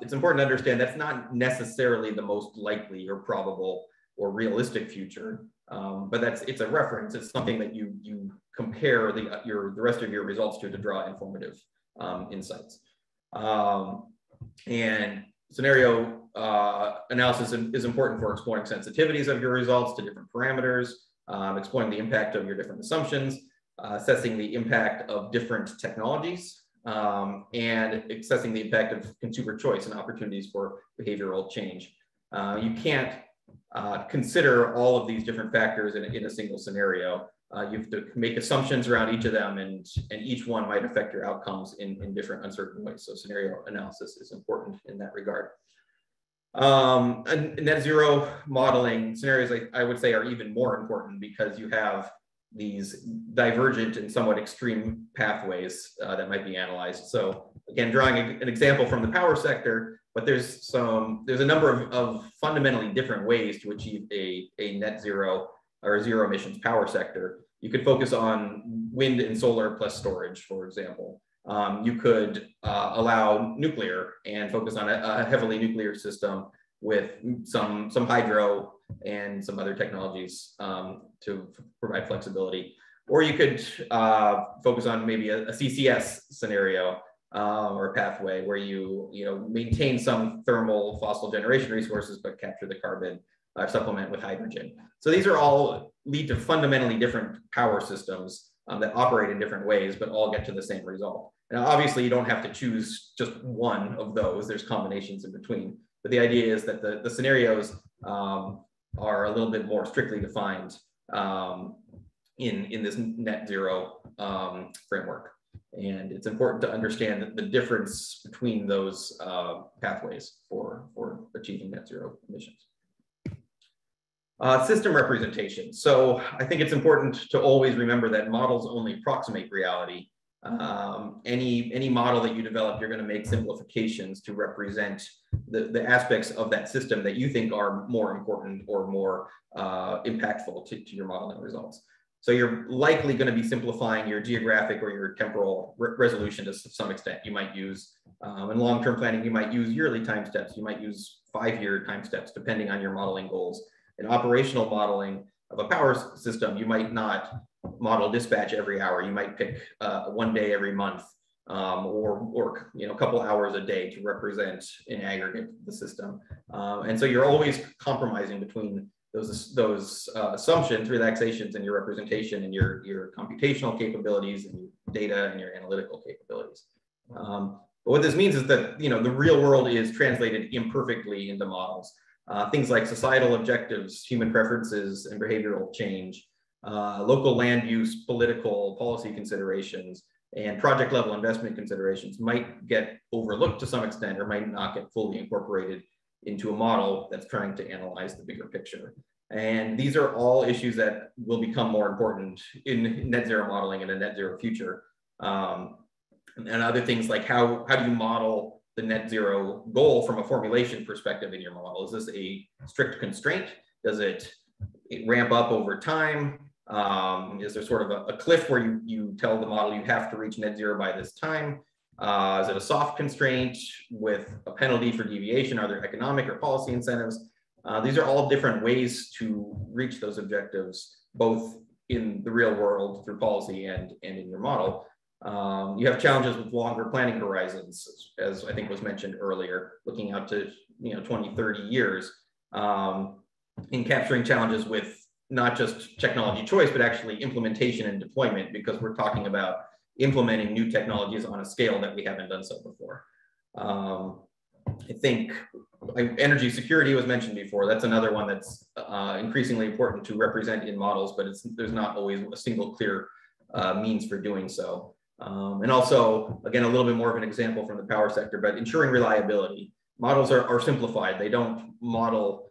It's important to understand that's not necessarily the most likely or probable or realistic future, but it's a reference. It's something that you compare the rest of your results to draw informative insights. And scenario analysis is important for exploring sensitivities of your results to different parameters, exploring the impact of your different assumptions, assessing the impact of different technologies, and assessing the impact of consumer choice and opportunities for behavioral change. You can't consider all of these different factors in a single scenario. You have to make assumptions around each of them, and each one might affect your outcomes in different uncertain ways. So scenario analysis is important in that regard. And net zero modeling scenarios, I would say, are even more important because you have these divergent and somewhat extreme pathways that might be analyzed. So again, drawing an example from the power sector, but there's a number of fundamentally different ways to achieve a net zero or a zero emissions power sector. You could focus on wind and solar plus storage, for example. You could allow nuclear and focus on a heavily nuclear system with some hydro and some other technologies to provide flexibility. Or you could focus on maybe a CCS scenario or a pathway where you maintain some thermal fossil generation resources, but capture the carbon, supplement with hydrogen. So these are all lead to fundamentally different power systems that operate in different ways, but all get to the same result. Now, obviously, you don't have to choose just one of those. There's combinations in between. But the idea is that the scenarios are a little bit more strictly defined in this net zero framework. And it's important to understand the difference between those pathways for achieving net zero emissions. System representation. So I think it's important to always remember that models only approximate reality. Any model that you develop, you're going to make simplifications to represent the aspects of that system that you think are more important or more impactful to your modeling results. So you're likely going to be simplifying your geographic or your temporal resolution to some extent. You might use, in long-term planning, you might use yearly time steps. You might use 5-year time steps, depending on your modeling goals. In operational modeling of a power system, you might not model dispatch every hour. You might pick 1 day every month or a couple hours a day to represent in aggregate the system. And so you're always compromising between those assumptions, relaxations, and your representation and your computational capabilities and your data and your analytical capabilities. But what this means is that the real world is translated imperfectly into models. Things like societal objectives, human preferences, and behavioral change, local land use, political policy considerations, and project level investment considerations might get overlooked to some extent or might not get fully incorporated into a model that's trying to analyze the bigger picture. And these are all issues that will become more important in net zero modeling in a net zero future. And other things like how do you model the net zero goal from a formulation perspective in your model? Is this a strict constraint? Does it ramp up over time? Is there sort of a cliff where you tell the model you have to reach net zero by this time? Is it a soft constraint with a penalty for deviation? Are there economic or policy incentives? These are all different ways to reach those objectives, both in the real world through policy and in your model. You have challenges with longer planning horizons, as I think was mentioned earlier, looking out to 20, 30 years, in capturing challenges with not just technology choice, but actually implementation and deployment, because we're talking about implementing new technologies on a scale that we haven't done so before. I think energy security was mentioned before. That's another one that's increasingly important to represent in models, but there's not always a single clear means for doing so. And also, again, a little bit more of an example from the power sector, but ensuring reliability. Models are simplified. They don't model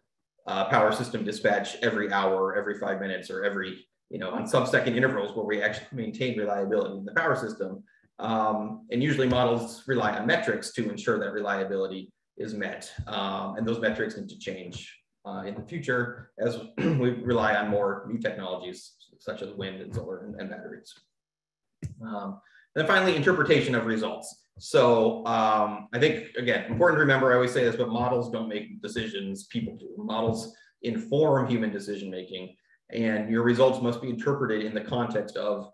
power system dispatch every hour, every 5 minutes, or every, on sub-second intervals where we actually maintain reliability in the power system. And usually models rely on metrics to ensure that reliability. is met. And those metrics need to change in the future as we rely on more new technologies such as wind and solar and batteries. And then finally, interpretation of results. So I think, again, important to remember, I always say this, but models don't make decisions, people do. Models inform human decision-making, and your results must be interpreted in the context of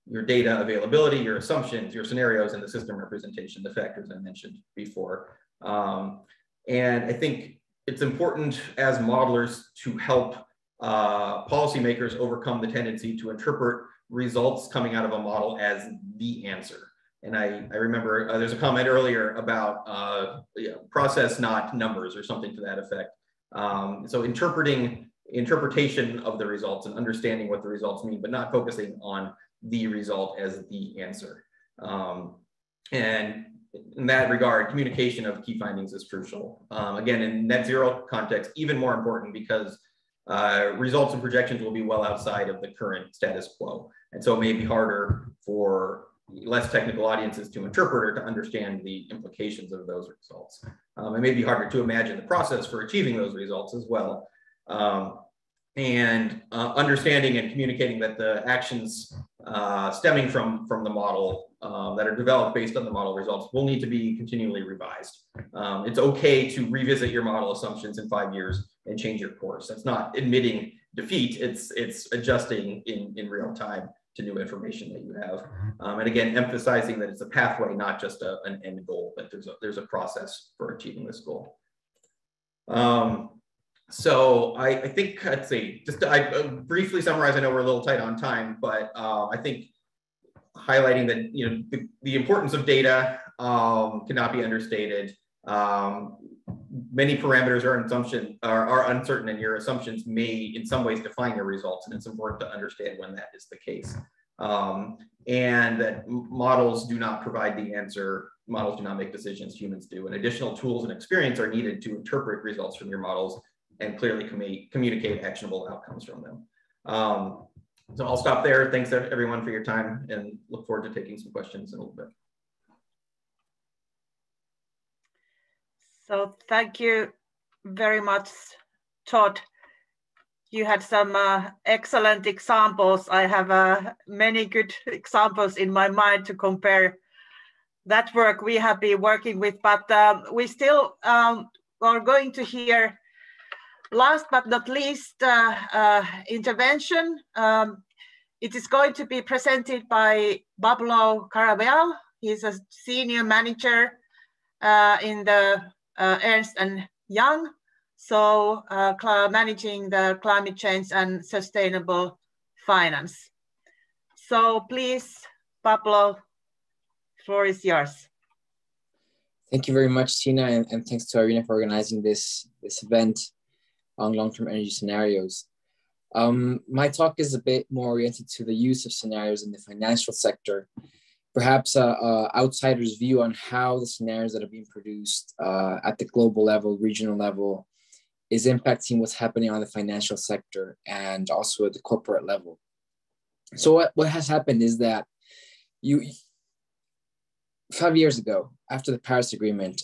your data availability, your assumptions, your scenarios, and the system representation, the factors I mentioned before. And I think it's important as modelers to help policymakers overcome the tendency to interpret results coming out of a model as the answer. And I remember there's a comment earlier about process, not numbers, or something to that effect. So interpretation of the results and understanding what the results mean, but not focusing on the result as the answer. And in that regard, communication of key findings is crucial. Again, in net zero context, even more important because results and projections will be well outside of the current status quo. And so it may be harder for less technical audiences to interpret or to understand the implications of those results. It may be harder to imagine the process for achieving those results as well. And understanding and communicating that the actions stemming from the model that are developed based on the model results will need to be continually revised. It's okay to revisit your model assumptions in 5 years and change your course. That's not admitting defeat, it's adjusting in real time to new information that you have. And again, emphasizing that it's a pathway, not just an end goal, but there's a process for achieving this goal. So I think, let's see, just I briefly summarize, I know we're a little tight on time, but I think highlighting that the importance of data cannot be understated. Many parameters are uncertain, and your assumptions may in some ways define your results, and it's important to understand when that is the case. And that models do not provide the answer. Models do not make decisions, humans do, and additional tools and experience are needed to interpret results from your models and clearly communicate actionable outcomes from them. So I'll stop there. Thanks everyone for your time, and look forward to taking some questions in a little bit. So thank you very much, Todd. You had some excellent examples. I have many good examples in my mind to compare that work we have been working with, but we still are going to hear, last but not least, intervention. It is going to be presented by Pablo Caravel. He's a senior manager in the Ernst & Young, so managing the climate change and sustainable finance. So please, Pablo, floor is yours. Thank you very much, Tina, and thanks to IRENA for organizing this event on long-term energy scenarios. My talk is a bit more oriented to the use of scenarios in the financial sector, perhaps an outsider's view on how the scenarios that are being produced at the global level, regional level, is impacting what's happening on the financial sector and also at the corporate level. So what has happened is that 5 years ago, after the Paris Agreement,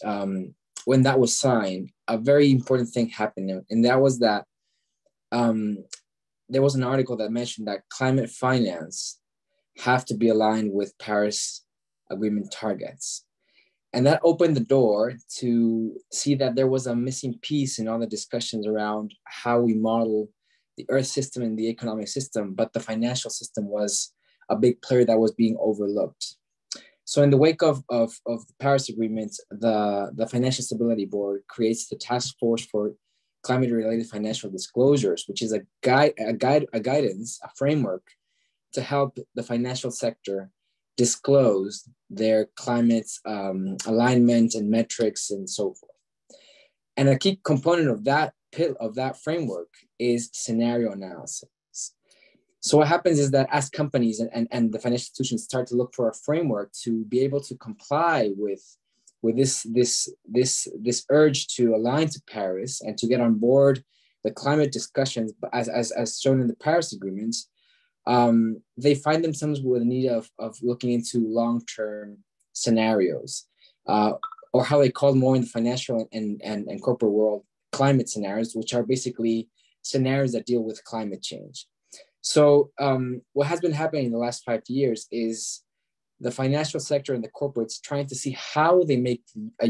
when that was signed, a very important thing happened, and that was that there was an article that mentioned that climate finance have to be aligned with Paris Agreement targets. And that opened the door to see that there was a missing piece in all the discussions around how we model the Earth system and the economic system, but the financial system was a big player that was being overlooked. So in the wake of the Paris Agreement, the Financial Stability Board creates the Task Force for Climate-Related Financial Disclosures, which is a guidance, a framework to help the financial sector disclose their climate alignment and metrics and so forth. And a key component of that framework is scenario analysis. So what happens is that as companies and the financial institutions start to look for a framework to be able to comply with this urge to align to Paris and to get on board the climate discussions, as shown in the Paris Agreement, they find themselves with a need of looking into long-term scenarios. or how they call more in the financial and corporate world, climate scenarios, which are basically scenarios that deal with climate change. So what has been happening in the last 5 years is the financial sector and the corporates trying to see how they make a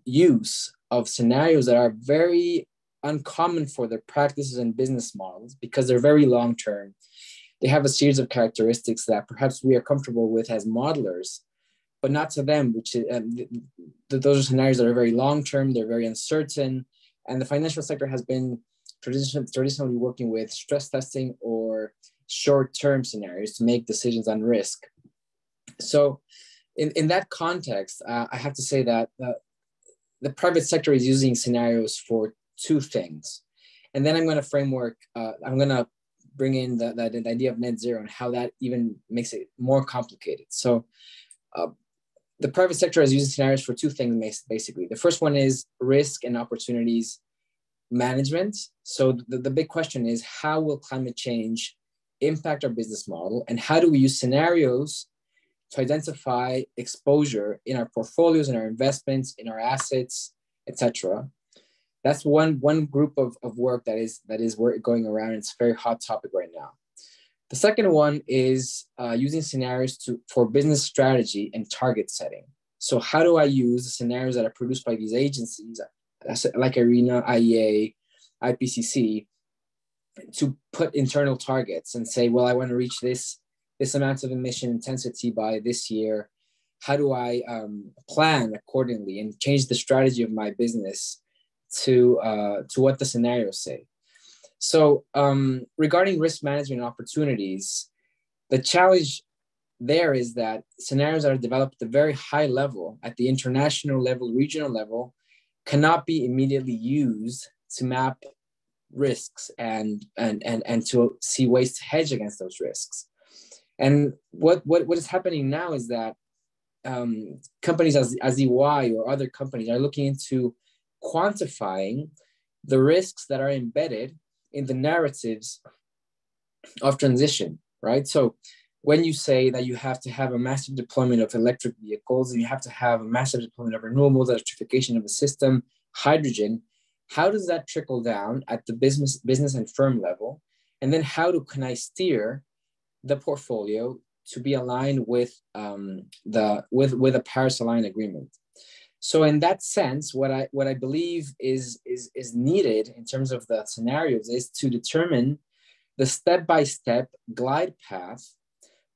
use of scenarios that are very uncommon for their practices and business models because they're very long-term. They have a series of characteristics that perhaps we are comfortable with as modelers, but not to them, which is, those are scenarios that are very long-term, they're very uncertain, and the financial sector has been traditionally working with stress testing or short-term scenarios to make decisions on risk. So in that context, I have to say that the private sector is using scenarios for two things. And then I'm going to bring in the idea of net zero and how that even makes it more complicated. So the private sector is using scenarios for two things, basically. The first one is risk and opportunities management. So the big question is, how will climate change impact our business model? And how do we use scenarios to identify exposure in our portfolios, in our investments, in our assets, etc. That's one group of work that is going around. It's a very hot topic right now. The second one is using scenarios for business strategy and target setting. So how do I use the scenarios that are produced by these agencies, like IRENA, IEA, IPCC, to put internal targets and say, well, I want to reach this amount of emission intensity by this year. How do I plan accordingly and change the strategy of my business to what the scenarios say? So regarding risk management opportunities, the challenge there is that scenarios that are developed at a very high level, at the international level, regional level, cannot be immediately used to map risks and to see ways to hedge against those risks. And what is happening now is that companies as EY or other companies are looking into quantifying the risks that are embedded in the narratives of transition, right? So when you say that you have to have a massive deployment of electric vehicles and you have to have a massive deployment of renewables, electrification of the system, hydrogen, how does that trickle down at the business and firm level? And then how can I steer the portfolio to be aligned with a Paris-aligned agreement? So in that sense, what I believe is needed in terms of the scenarios is to determine the step-by-step glide path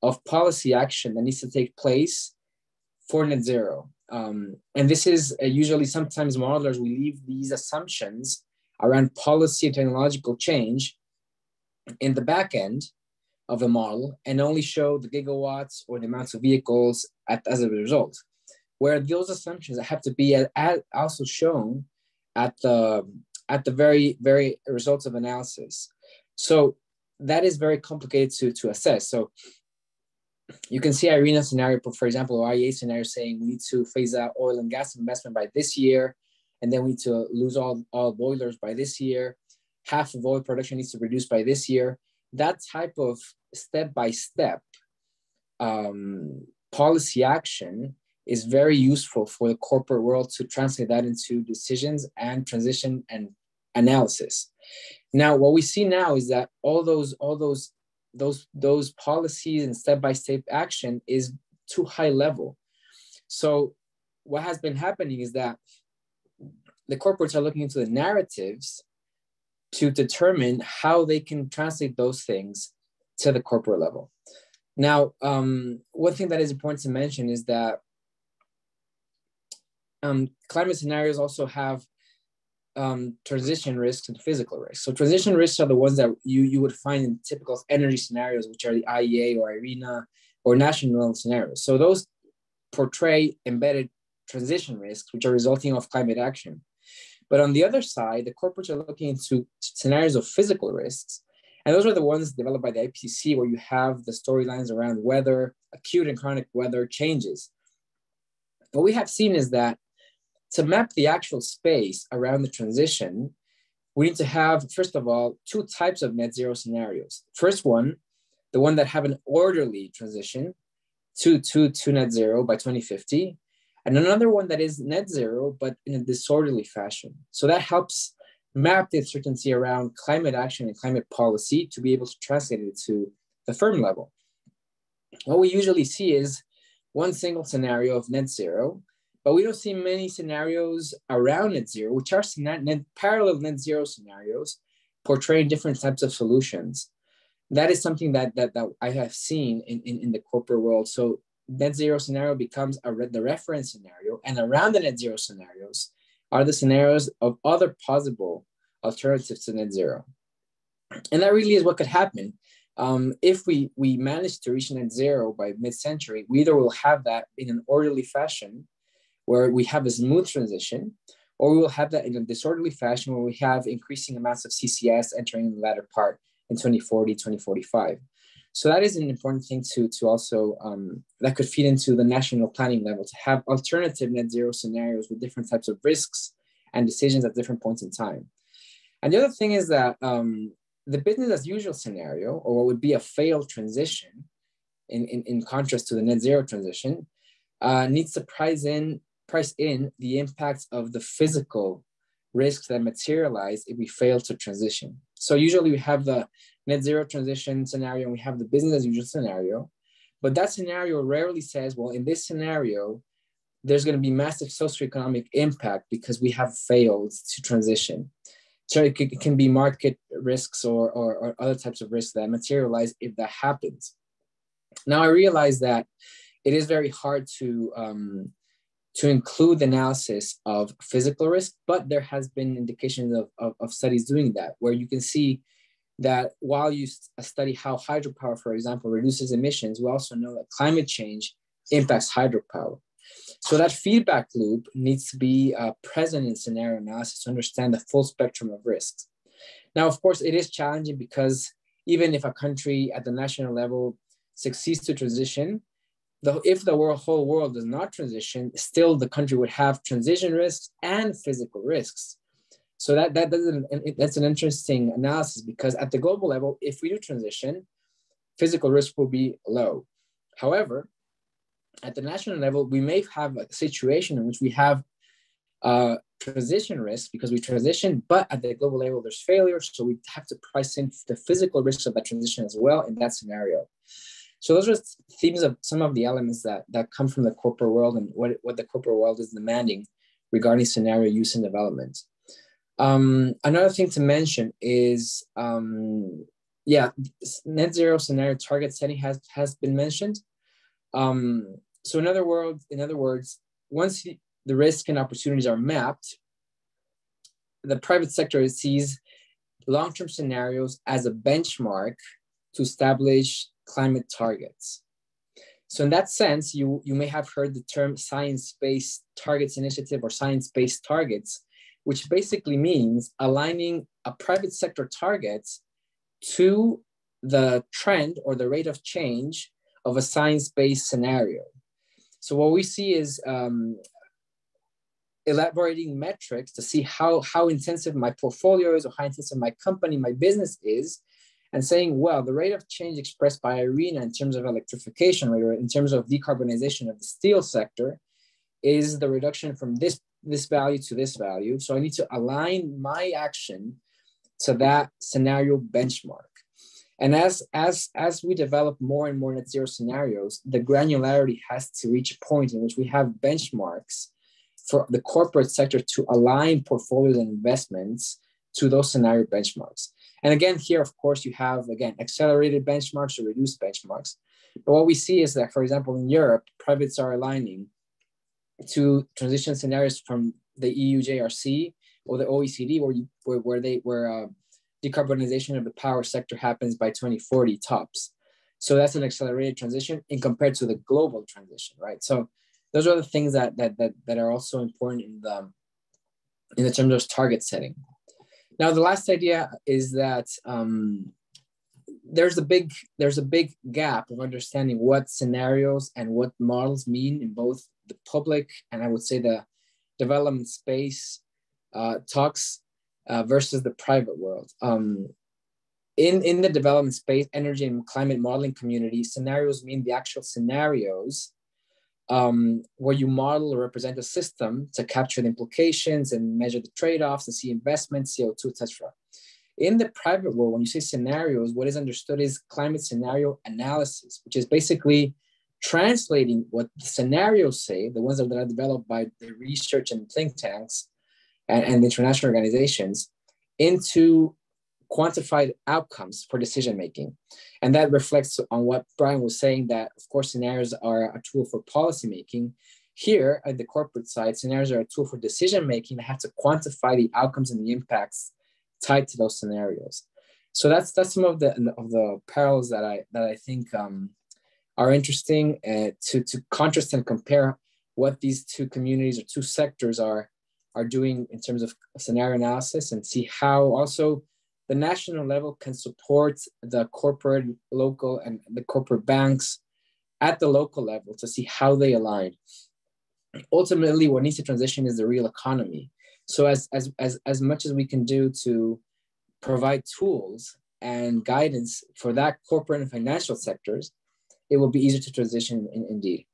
of policy action that needs to take place for net zero. And this is usually sometimes modelers, we leave these assumptions around policy and technological change in the back end of the model and only show the gigawatts or the amounts of vehicles as a result, where those assumptions have to be also shown at the very, very results of analysis. So that is very complicated to assess. So you can see IRENA scenario, for example, or IEA scenario saying we need to phase out oil and gas investment by this year, and then we need to lose all boilers by this year. Half of oil production needs to reduce by this year. That type of step-by-step policy action is very useful for the corporate world to translate that into decisions and transition and analysis. Now, what we see now is that all those policies and step-by-step action is too high level. So what has been happening is that the corporates are looking into the narratives to determine how they can translate those things to the corporate level. Now, one thing that is important to mention is that climate scenarios also have transition risks and physical risks. So transition risks are the ones that you would find in typical energy scenarios, which are the IEA or IRENA or national scenarios. So those portray embedded transition risks, which are resulting of climate action. But on the other side, the corporates are looking into scenarios of physical risks. And those are the ones developed by the IPCC, where you have the storylines around weather, acute and chronic weather changes. What we have seen is that to map the actual space around the transition, we need to have, first of all, two types of net zero scenarios. First one, the one that have an orderly transition to net zero by 2050. and another one that is net zero, but in a disorderly fashion. So that helps map the uncertainty around climate action and climate policy to be able to translate it to the firm level. What we usually see is one single scenario of net zero, but we don't see many scenarios around net zero, which are parallel net zero scenarios portraying different types of solutions. That is something that I have seen in the corporate world. So net zero scenario becomes the reference scenario, and around the net zero scenarios are the scenarios of other possible alternatives to net zero. And that really is what could happen. If we manage to reach net zero by mid-century, we either will have that in an orderly fashion where we have a smooth transition, or we will have that in a disorderly fashion where we have increasing amounts of CCS entering in the latter part in 2040, 2045. So that is an important thing to also, that could feed into the national planning level, to have alternative net zero scenarios with different types of risks and decisions at different points in time. And the other thing is that the business as usual scenario, or what would be a failed transition in contrast to the net zero transition, needs to price in the impacts of the physical risks that materialize if we fail to transition. So usually we have the net zero transition scenario and we have the business as usual scenario, but that scenario rarely says, well, in this scenario, there's going to be massive socioeconomic impact because we have failed to transition. So it can be market risks or other types of risks that materialize if that happens. Now I realize that it is very hard to include the analysis of physical risk, but there has been indications of studies doing that, where you can see that while you study how hydropower, for example, reduces emissions, we also know that climate change impacts hydropower. So that feedback loop needs to be present in scenario analysis to understand the full spectrum of risks. Now, of course, it is challenging because even if a country at the national level succeeds to transition, if the whole world does not transition, still the country would have transition risks and physical risks. So that's an interesting analysis, because at the global level, if we do transition, physical risk will be low. However, at the national level, we may have a situation in which we have transition risk because we transition, but at the global level, there's failure. So we have to price in the physical risks of that transition as well in that scenario. So those are themes of some of the elements that come from the corporate world and what the corporate world is demanding regarding scenario use and development. Another thing to mention is, net zero scenario target setting has been mentioned. So in other words, once the risks and opportunities are mapped, the private sector sees long-term scenarios as a benchmark to establish climate targets. So in that sense, you may have heard the term science-based targets initiative or science-based targets, which basically means aligning a private sector targets to the trend or the rate of change of a science-based scenario. So what we see is elaborating metrics to see how intensive my portfolio is, or how intensive my company, my business is, and saying, well, the rate of change expressed by IRENA in terms of electrification, or in terms of decarbonization of the steel sector, is the reduction from this value to this value. So I need to align my action to that scenario benchmark. And as we develop more and more net zero scenarios, the granularity has to reach a point in which we have benchmarks for the corporate sector to align portfolios and investments to those scenario benchmarks. And again, here, of course, you have, again, accelerated benchmarks or reduced benchmarks. But what we see is that, for example, in Europe, privates are aligning to transition scenarios from the EU JRC or the OECD, where decarbonization of the power sector happens by 2040 tops. So that's an accelerated transition in compared to the global transition, right? So those are the things that are also important in the terms of target setting. Now, the last idea is that there's a big gap of understanding what scenarios and what models mean in both the public and I would say the development space talks versus the private world. In the development space, energy and climate modeling community, scenarios mean the actual scenarios where you model or represent a system to capture the implications and measure the trade-offs and see investments, CO2, etc. In the private world, when you say scenarios, what is understood is climate scenario analysis, which is basically translating what the scenarios say, the ones that are developed by the research and think tanks and international organizations, into quantified outcomes for decision making. And that reflects on what Brian was saying, that of course scenarios are a tool for policy making. Here at the corporate side, scenarios are a tool for decision making that have to quantify the outcomes and the impacts tied to those scenarios. So that's some of the parallels that I think are interesting to contrast and compare what these two communities or two sectors are doing in terms of scenario analysis, and see how also the national level can support the corporate, local, and the corporate banks at the local level to see how they align. Ultimately, what needs to transition is the real economy. So as much as we can do to provide tools and guidance for that corporate and financial sectors, it will be easier to transition indeed.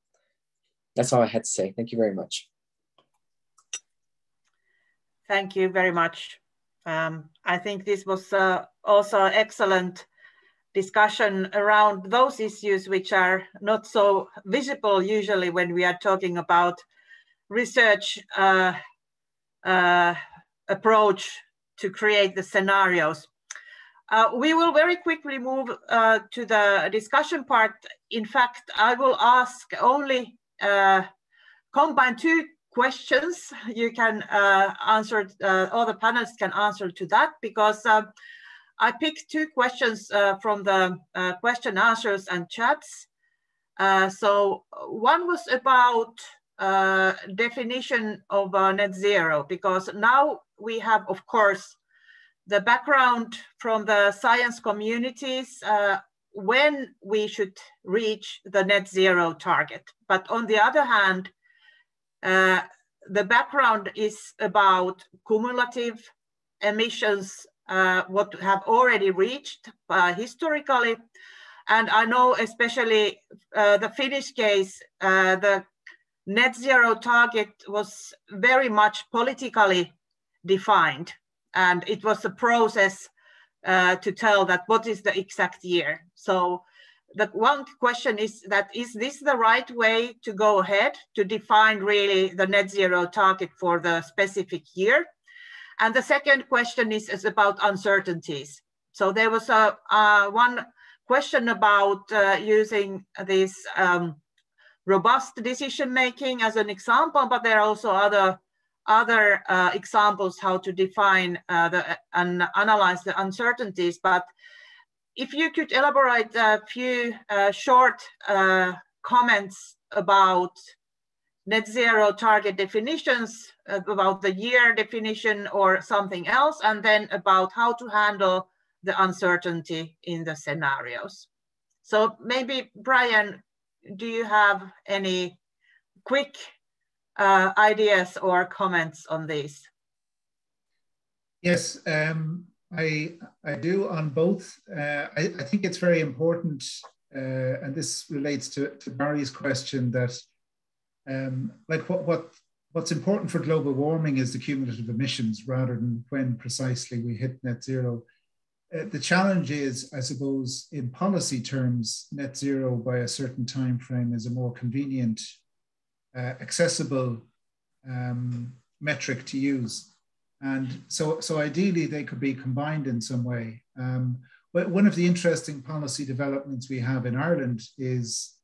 That's all I had to say. Thank you very much. Thank you very much. I think this was also an excellent discussion around those issues which are not so visible usually when we are talking about research approach to create the scenarios. We will very quickly move to the discussion part. In fact, I will ask only combine two questions. You can answer, all the panelists can answer to that, because I picked two questions from the question answers and chats. So one was about definition of net zero, because now we have, of course, the background from the science communities when we should reach the net zero target. But on the other hand, the background is about cumulative emissions, what have already reached historically. And I know especially the Finnish case, the net zero target was very much politically defined. And it was a process to tell that what is the exact year. So the one question is that, is this the right way to go ahead to define really the net zero target for the specific year? And the second question is about uncertainties. So there was one question about using this robust decision making as an example, but there are also other examples how to define and analyze the uncertainties. But if you could elaborate a few short comments about net zero target definitions, about the year definition or something else, and then about how to handle the uncertainty in the scenarios. So maybe, Brian, do you have any quick ideas or comments on this? Yes, I do on both. I think it's very important, and this relates to Barry's question, that like what's important for global warming is the cumulative emissions rather than when precisely we hit net zero. The challenge is, I suppose, in policy terms, net zero by a certain time frame is a more convenient, accessible metric to use. And so ideally they could be combined in some way. But one of the interesting policy developments we have in Ireland is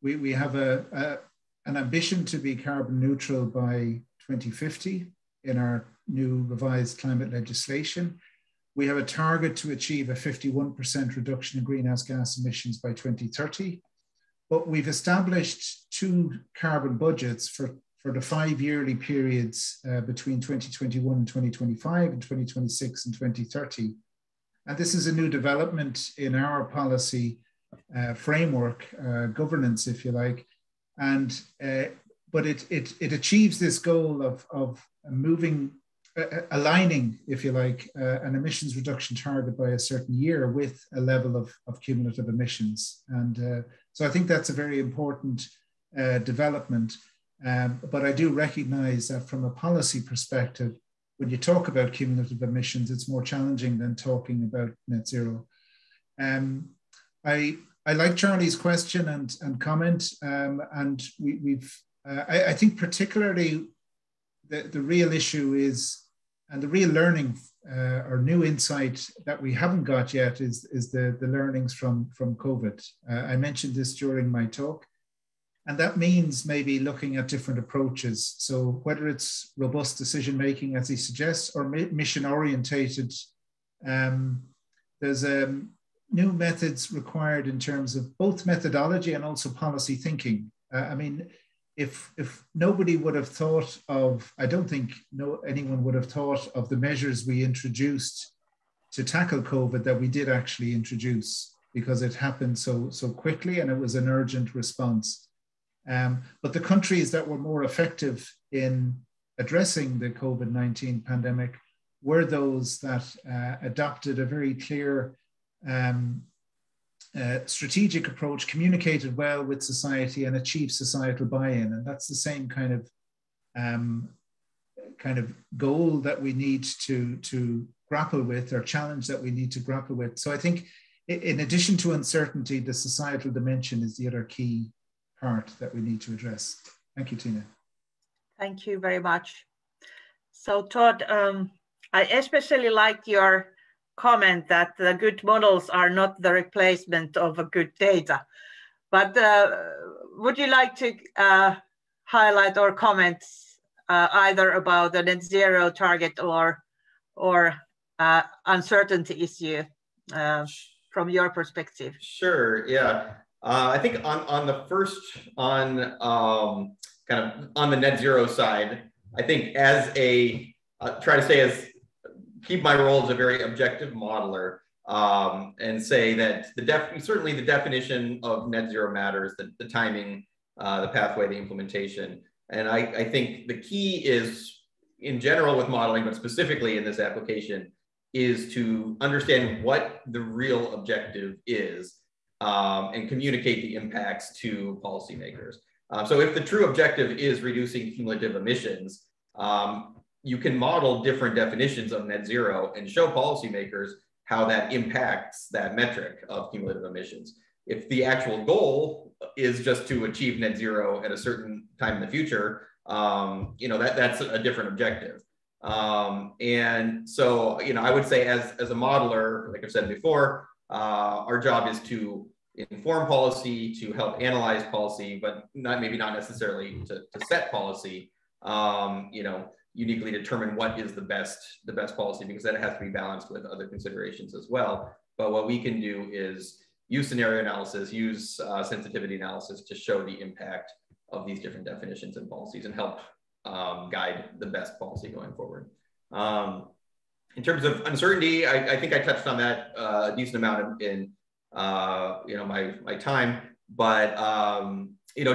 we have an ambition to be carbon neutral by 2050 in our new revised climate legislation. We have a target to achieve a 51% reduction in greenhouse gas emissions by 2030. But we've established two carbon budgets for the 5 yearly periods between 2021 and 2025 and 2026 and 2030. And this is a new development in our policy framework, governance, if you like. And but it achieves this goal of aligning, if you like, an emissions reduction target by a certain year with a level of cumulative emissions. And so I think that's a very important development. But I do recognize that from a policy perspective, when you talk about cumulative emissions, it's more challenging than talking about net zero. I like Charlie's question and comment, and I think particularly the real issue is, and the real learning or new insight that we haven't got yet is the learnings from COVID. I mentioned this during my talk, and that means maybe looking at different approaches. So whether it's robust decision-making, as he suggests, or mission-orientated, there's new methods required in terms of both methodology and also policy thinking. I mean, if nobody would have thought of, I don't think anyone would have thought of the measures we introduced to tackle COVID that we did actually introduce, because it happened so quickly and it was an urgent response. But the countries that were more effective in addressing the COVID-19 pandemic were those that adopted a very clear strategic approach, communicated well with society, and achieved societal buy-in. And that's the same kind of goal that we need to grapple with, or challenge that we need to grapple with. So I think in addition to uncertainty, the societal dimension is the other key part that we need to address. Thank you, Tina. Thank you very much. So Todd, I especially liked your comment that the good models are not the replacement of a good data. But would you like to highlight or comment either about the net zero target or uncertainty issue from your perspective? Sure, yeah. I think on the first, kind of on the net zero side, I think as a, try to say as, keep my role as a very objective modeler, and say that certainly the definition of net zero matters, the timing, the pathway, the implementation. And I think the key is, in general with modeling, but specifically in this application, is to understand what the real objective is, and communicate the impacts to policymakers. So if the true objective is reducing cumulative emissions, you can model different definitions of net zero and show policymakers how that impacts that metric of cumulative emissions. If the actual goal is just to achieve net zero at a certain time in the future, that's a different objective. And so, I would say as a modeler, like I've said before, our job is to inform policy, to help analyze policy, but maybe not necessarily to set policy, uniquely determine what is the best policy, because that has to be balanced with other considerations as well. But what we can do is use scenario analysis, use sensitivity analysis to show the impact of these different definitions and policies and help guide the best policy going forward. In terms of uncertainty, I think I touched on that a decent amount in my time, but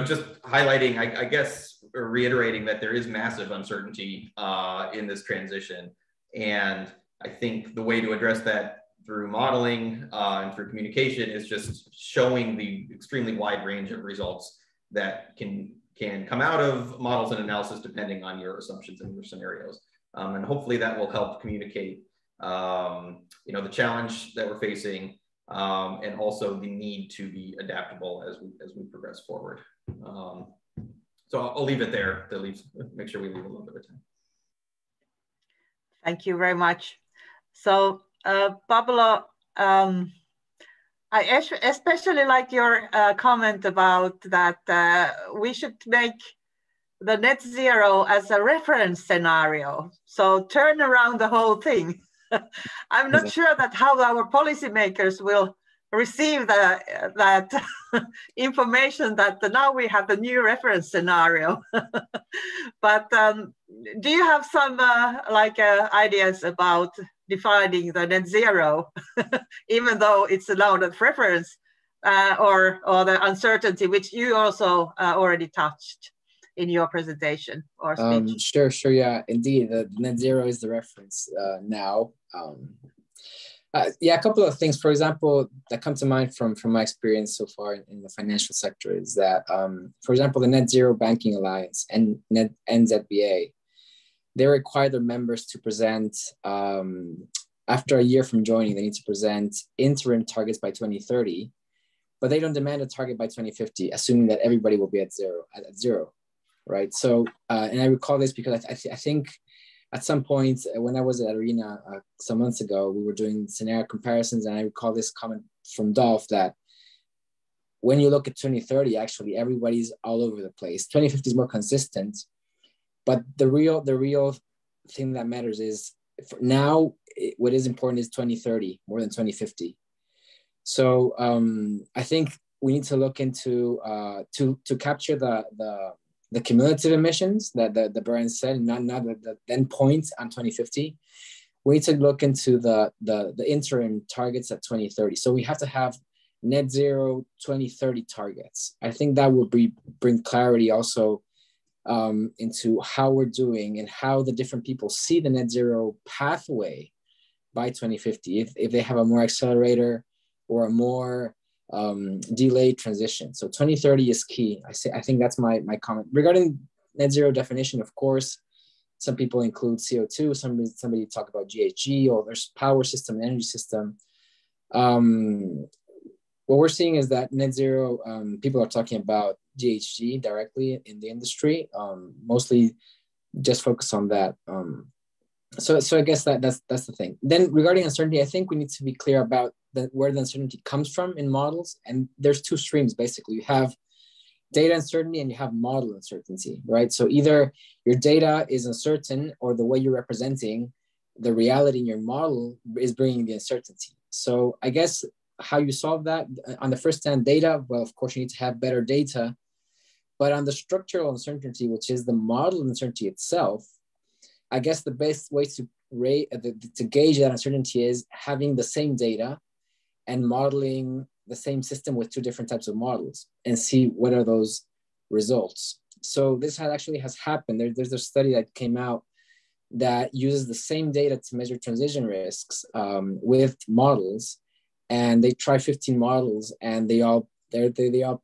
just highlighting, I guess, or reiterating that there is massive uncertainty in this transition. And I think the way to address that through modeling and through communication is just showing the extremely wide range of results that can come out of models and analysis depending on your assumptions and your scenarios. And hopefully that will help communicate the challenge that we're facing, and also the need to be adaptable as we progress forward. So I'll leave it there to make sure we leave a little bit of time. Thank you very much. So Pablo, I especially like your comment about that we should make the net zero as a reference scenario. So turn around the whole thing. I'm not sure that how our policymakers will receive that information that now we have the new reference scenario. But do you have some ideas about defining the net zero, even though it's allowed as reference, or the uncertainty, which you also already touched in your presentation or speech? Sure, yeah, indeed. The net zero is the reference now. Yeah, a couple of things, for example, that come to mind from my experience so far in the financial sector is that, for example, the Net Zero Banking Alliance and NZBA, they require their members to present, after a year from joining, they need to present interim targets by 2030, but they don't demand a target by 2050, assuming that everybody will be at zero, right? So, and I recall this because I think at some point when I was at IRENA some months ago, we were doing scenario comparisons, and I recall this comment from Dolph that when you look at 2030, actually everybody's all over the place. 2050 is more consistent, but the real thing that matters is now what is important is 2030 more than 2050. So I think we need to look into to capture the cumulative emissions that the Brian said, not the end point on 2050. We need to look into the interim targets at 2030. So we have to have net zero 2030 targets. I think that will bring clarity also into how we're doing and how the different people see the net zero pathway by 2050, if they have a more accelerator or a more delayed transition. So 2030 is key. I think that's my comment. Regarding net zero definition, of course, some people include CO2, somebody talk about GHG, or there's power system, energy system. What we're seeing is that net zero, people are talking about GHG directly in the industry, mostly just focus on that. So I guess that's the thing. Then regarding uncertainty, I think we need to be clear about where the uncertainty comes from in models. And there's two streams, basically. You have data uncertainty and you have model uncertainty, right? So either your data is uncertain or the way you're representing the reality in your model is bringing the uncertainty. So I guess how you solve that on the first hand data, well, of course you need to have better data, but on the structural uncertainty, which is the model uncertainty itself, I guess the best way to gauge that uncertainty is having the same data and modeling the same system with two different types of models and see what are those results. So this actually has happened. There's a study that came out that uses the same data to measure transition risks with models, and they try 15 models, and they all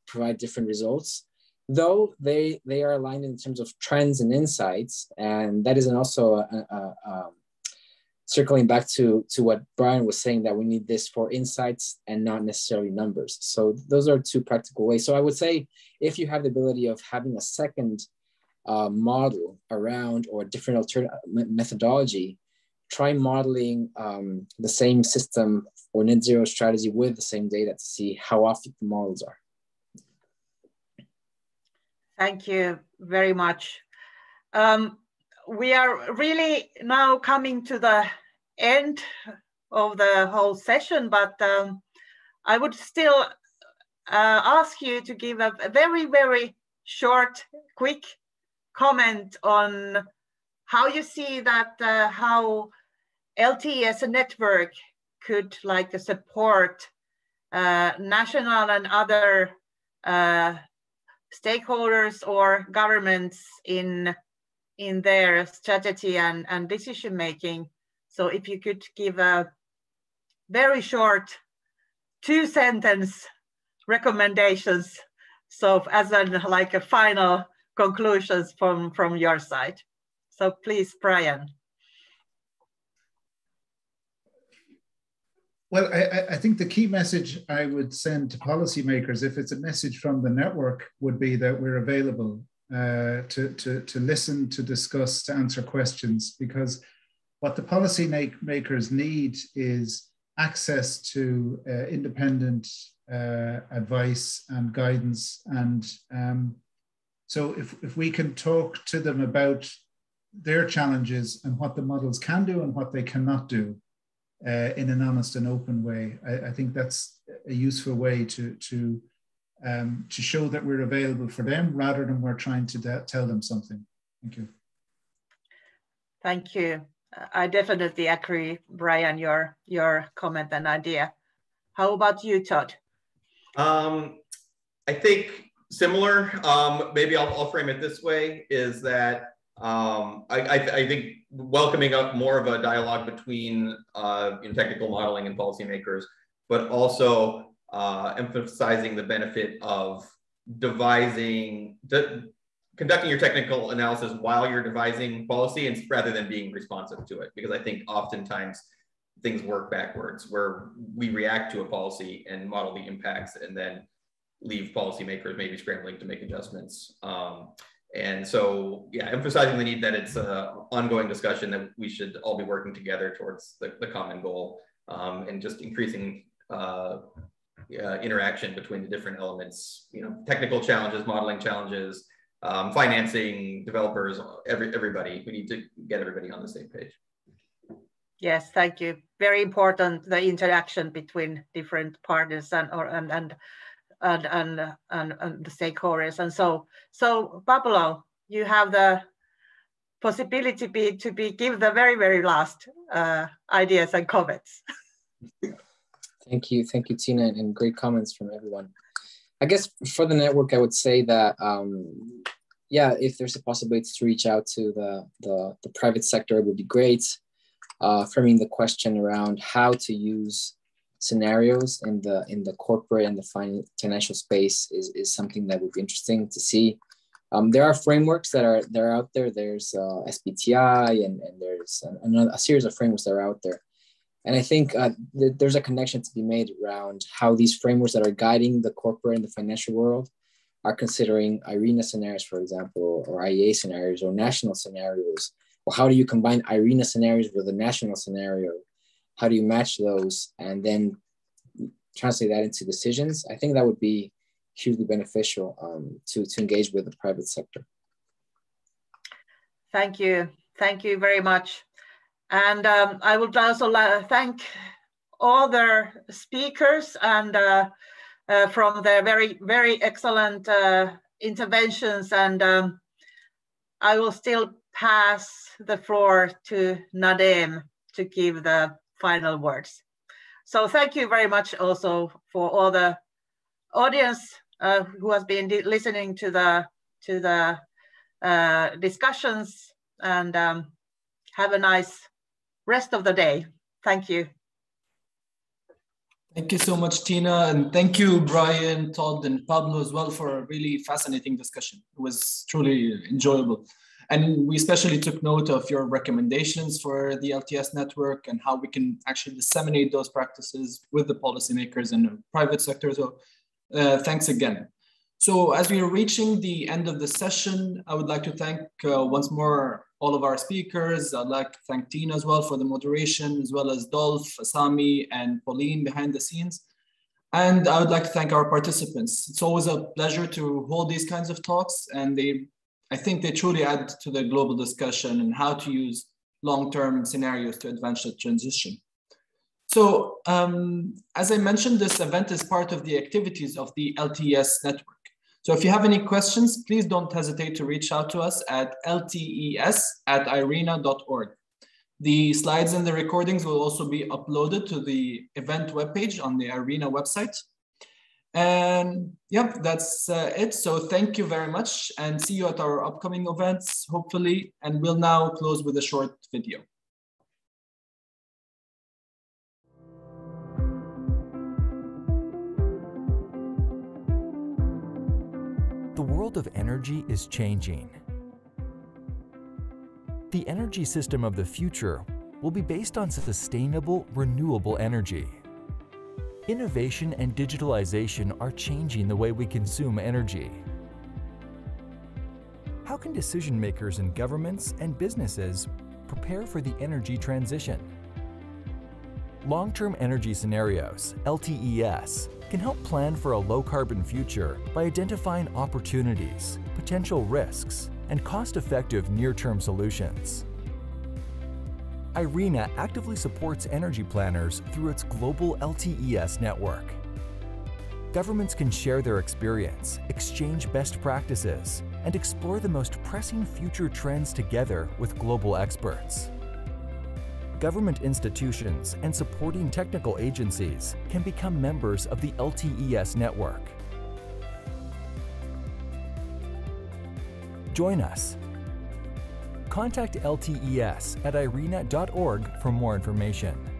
provide different results, though they are aligned in terms of trends and insights. And that is also circling back to what Brian was saying, that we need this for insights and not necessarily numbers. So those are two practical ways. So I would say if you have the ability of having a second model around or a different alternative methodology, try modeling the same system or net zero strategy with the same data to see how often the models are. Thank you very much. We are really now coming to the end of the whole session, but I would still ask you to give a very, very short, quick comment on how you see that, how LTES network could support national and other stakeholders or governments in their strategy and decision making. So if you could give a very short 2-sentence recommendations, so as a final conclusions from your side. So please, Brian. Well, I think the key message I would send to policymakers, if it's a message from the network, would be that we're available to listen, to discuss, to answer questions, because what the policymakers need is access to independent advice and guidance. And so if we can talk to them about their challenges and what the models can do and what they cannot do in an honest and open way, I think that's a useful way to show that we're available for them rather than we're trying to tell them something. Thank you. Thank you. I definitely agree, Brian, your comment and idea. How about you, Todd? I think similar, maybe I'll frame it this way, is that I think welcoming up more of a dialogue between technical modeling and policymakers, but also emphasizing the benefit of conducting your technical analysis while you're devising policy, and rather than being responsive to it. Because I think oftentimes things work backwards, where we react to a policy and model the impacts and then leave policymakers maybe scrambling to make adjustments. And so, yeah, emphasizing the need that it's an ongoing discussion, that we should all be working together towards the common goal, and just increasing interaction between the different elements, technical challenges, modeling challenges, financing, developers, everybody. We need to get everybody on the same page. Yes, thank you. Very important, the interaction between different partners and the stakeholders. And so Pablo, you have the possibility to give the very last ideas and comments. Thank you, Tina, and great comments from everyone. I guess for the network, I would say that yeah, if there's a possibility to reach out to the private sector, it would be great. Framing the question around how to use scenarios in the corporate and the financial space is something that would be interesting to see. There are frameworks that are out there. There's SBTI and there's a series of frameworks that are out there. And I think there's a connection to be made around how these frameworks that are guiding the corporate and the financial world are considering IRENA scenarios, for example, or IEA scenarios or national scenarios. Or how do you combine IRENA scenarios with a national scenario? How do you match those and then translate that into decisions? I think that would be hugely beneficial to engage with the private sector. Thank you. Thank you very much. And I would also thank all the speakers and from their very excellent interventions. And I will still pass the floor to Nadem to give the final words. So thank you very much also for all the audience who has been listening to the discussions, and have a nice rest of the day. Thank you. Thank you so much, Tina. And thank you, Brian, Todd, and Pablo as well for a really fascinating discussion. It was truly enjoyable. And we especially took note of your recommendations for the LTES network and how we can actually disseminate those practices with the policymakers and the private sector. So thanks again. So as we are reaching the end of the session, I would like to thank once more all of our speakers. I'd like to thank Tina as well for the moderation, as well as Dolph, Asami, and Pauline behind the scenes. And I would like to thank our participants. It's always a pleasure to hold these kinds of talks, and I think they truly add to the global discussion and how to use long-term scenarios to advance the transition. So as I mentioned, this event is part of the activities of the LTES network. So if you have any questions, please don't hesitate to reach out to us at ltes@irena.org. The slides and the recordings will also be uploaded to the event webpage on the IRENA website. And yeah, that's it. So thank you very much and see you at our upcoming events, hopefully. And we'll now close with a short video. The world of energy is changing. The energy system of the future will be based on sustainable, renewable energy. Innovation and digitalization are changing the way we consume energy. How can decision makers in governments and businesses prepare for the energy transition? Long-term energy scenarios, LTES, can help plan for a low-carbon future by identifying opportunities, potential risks, and cost-effective near-term solutions. IRENA actively supports energy planners through its global LTES network. Governments can share their experience, exchange best practices, and explore the most pressing future trends together with global experts. Government institutions and supporting technical agencies can become members of the LTES network. Join us. contact LTES at IRENA.org for more information.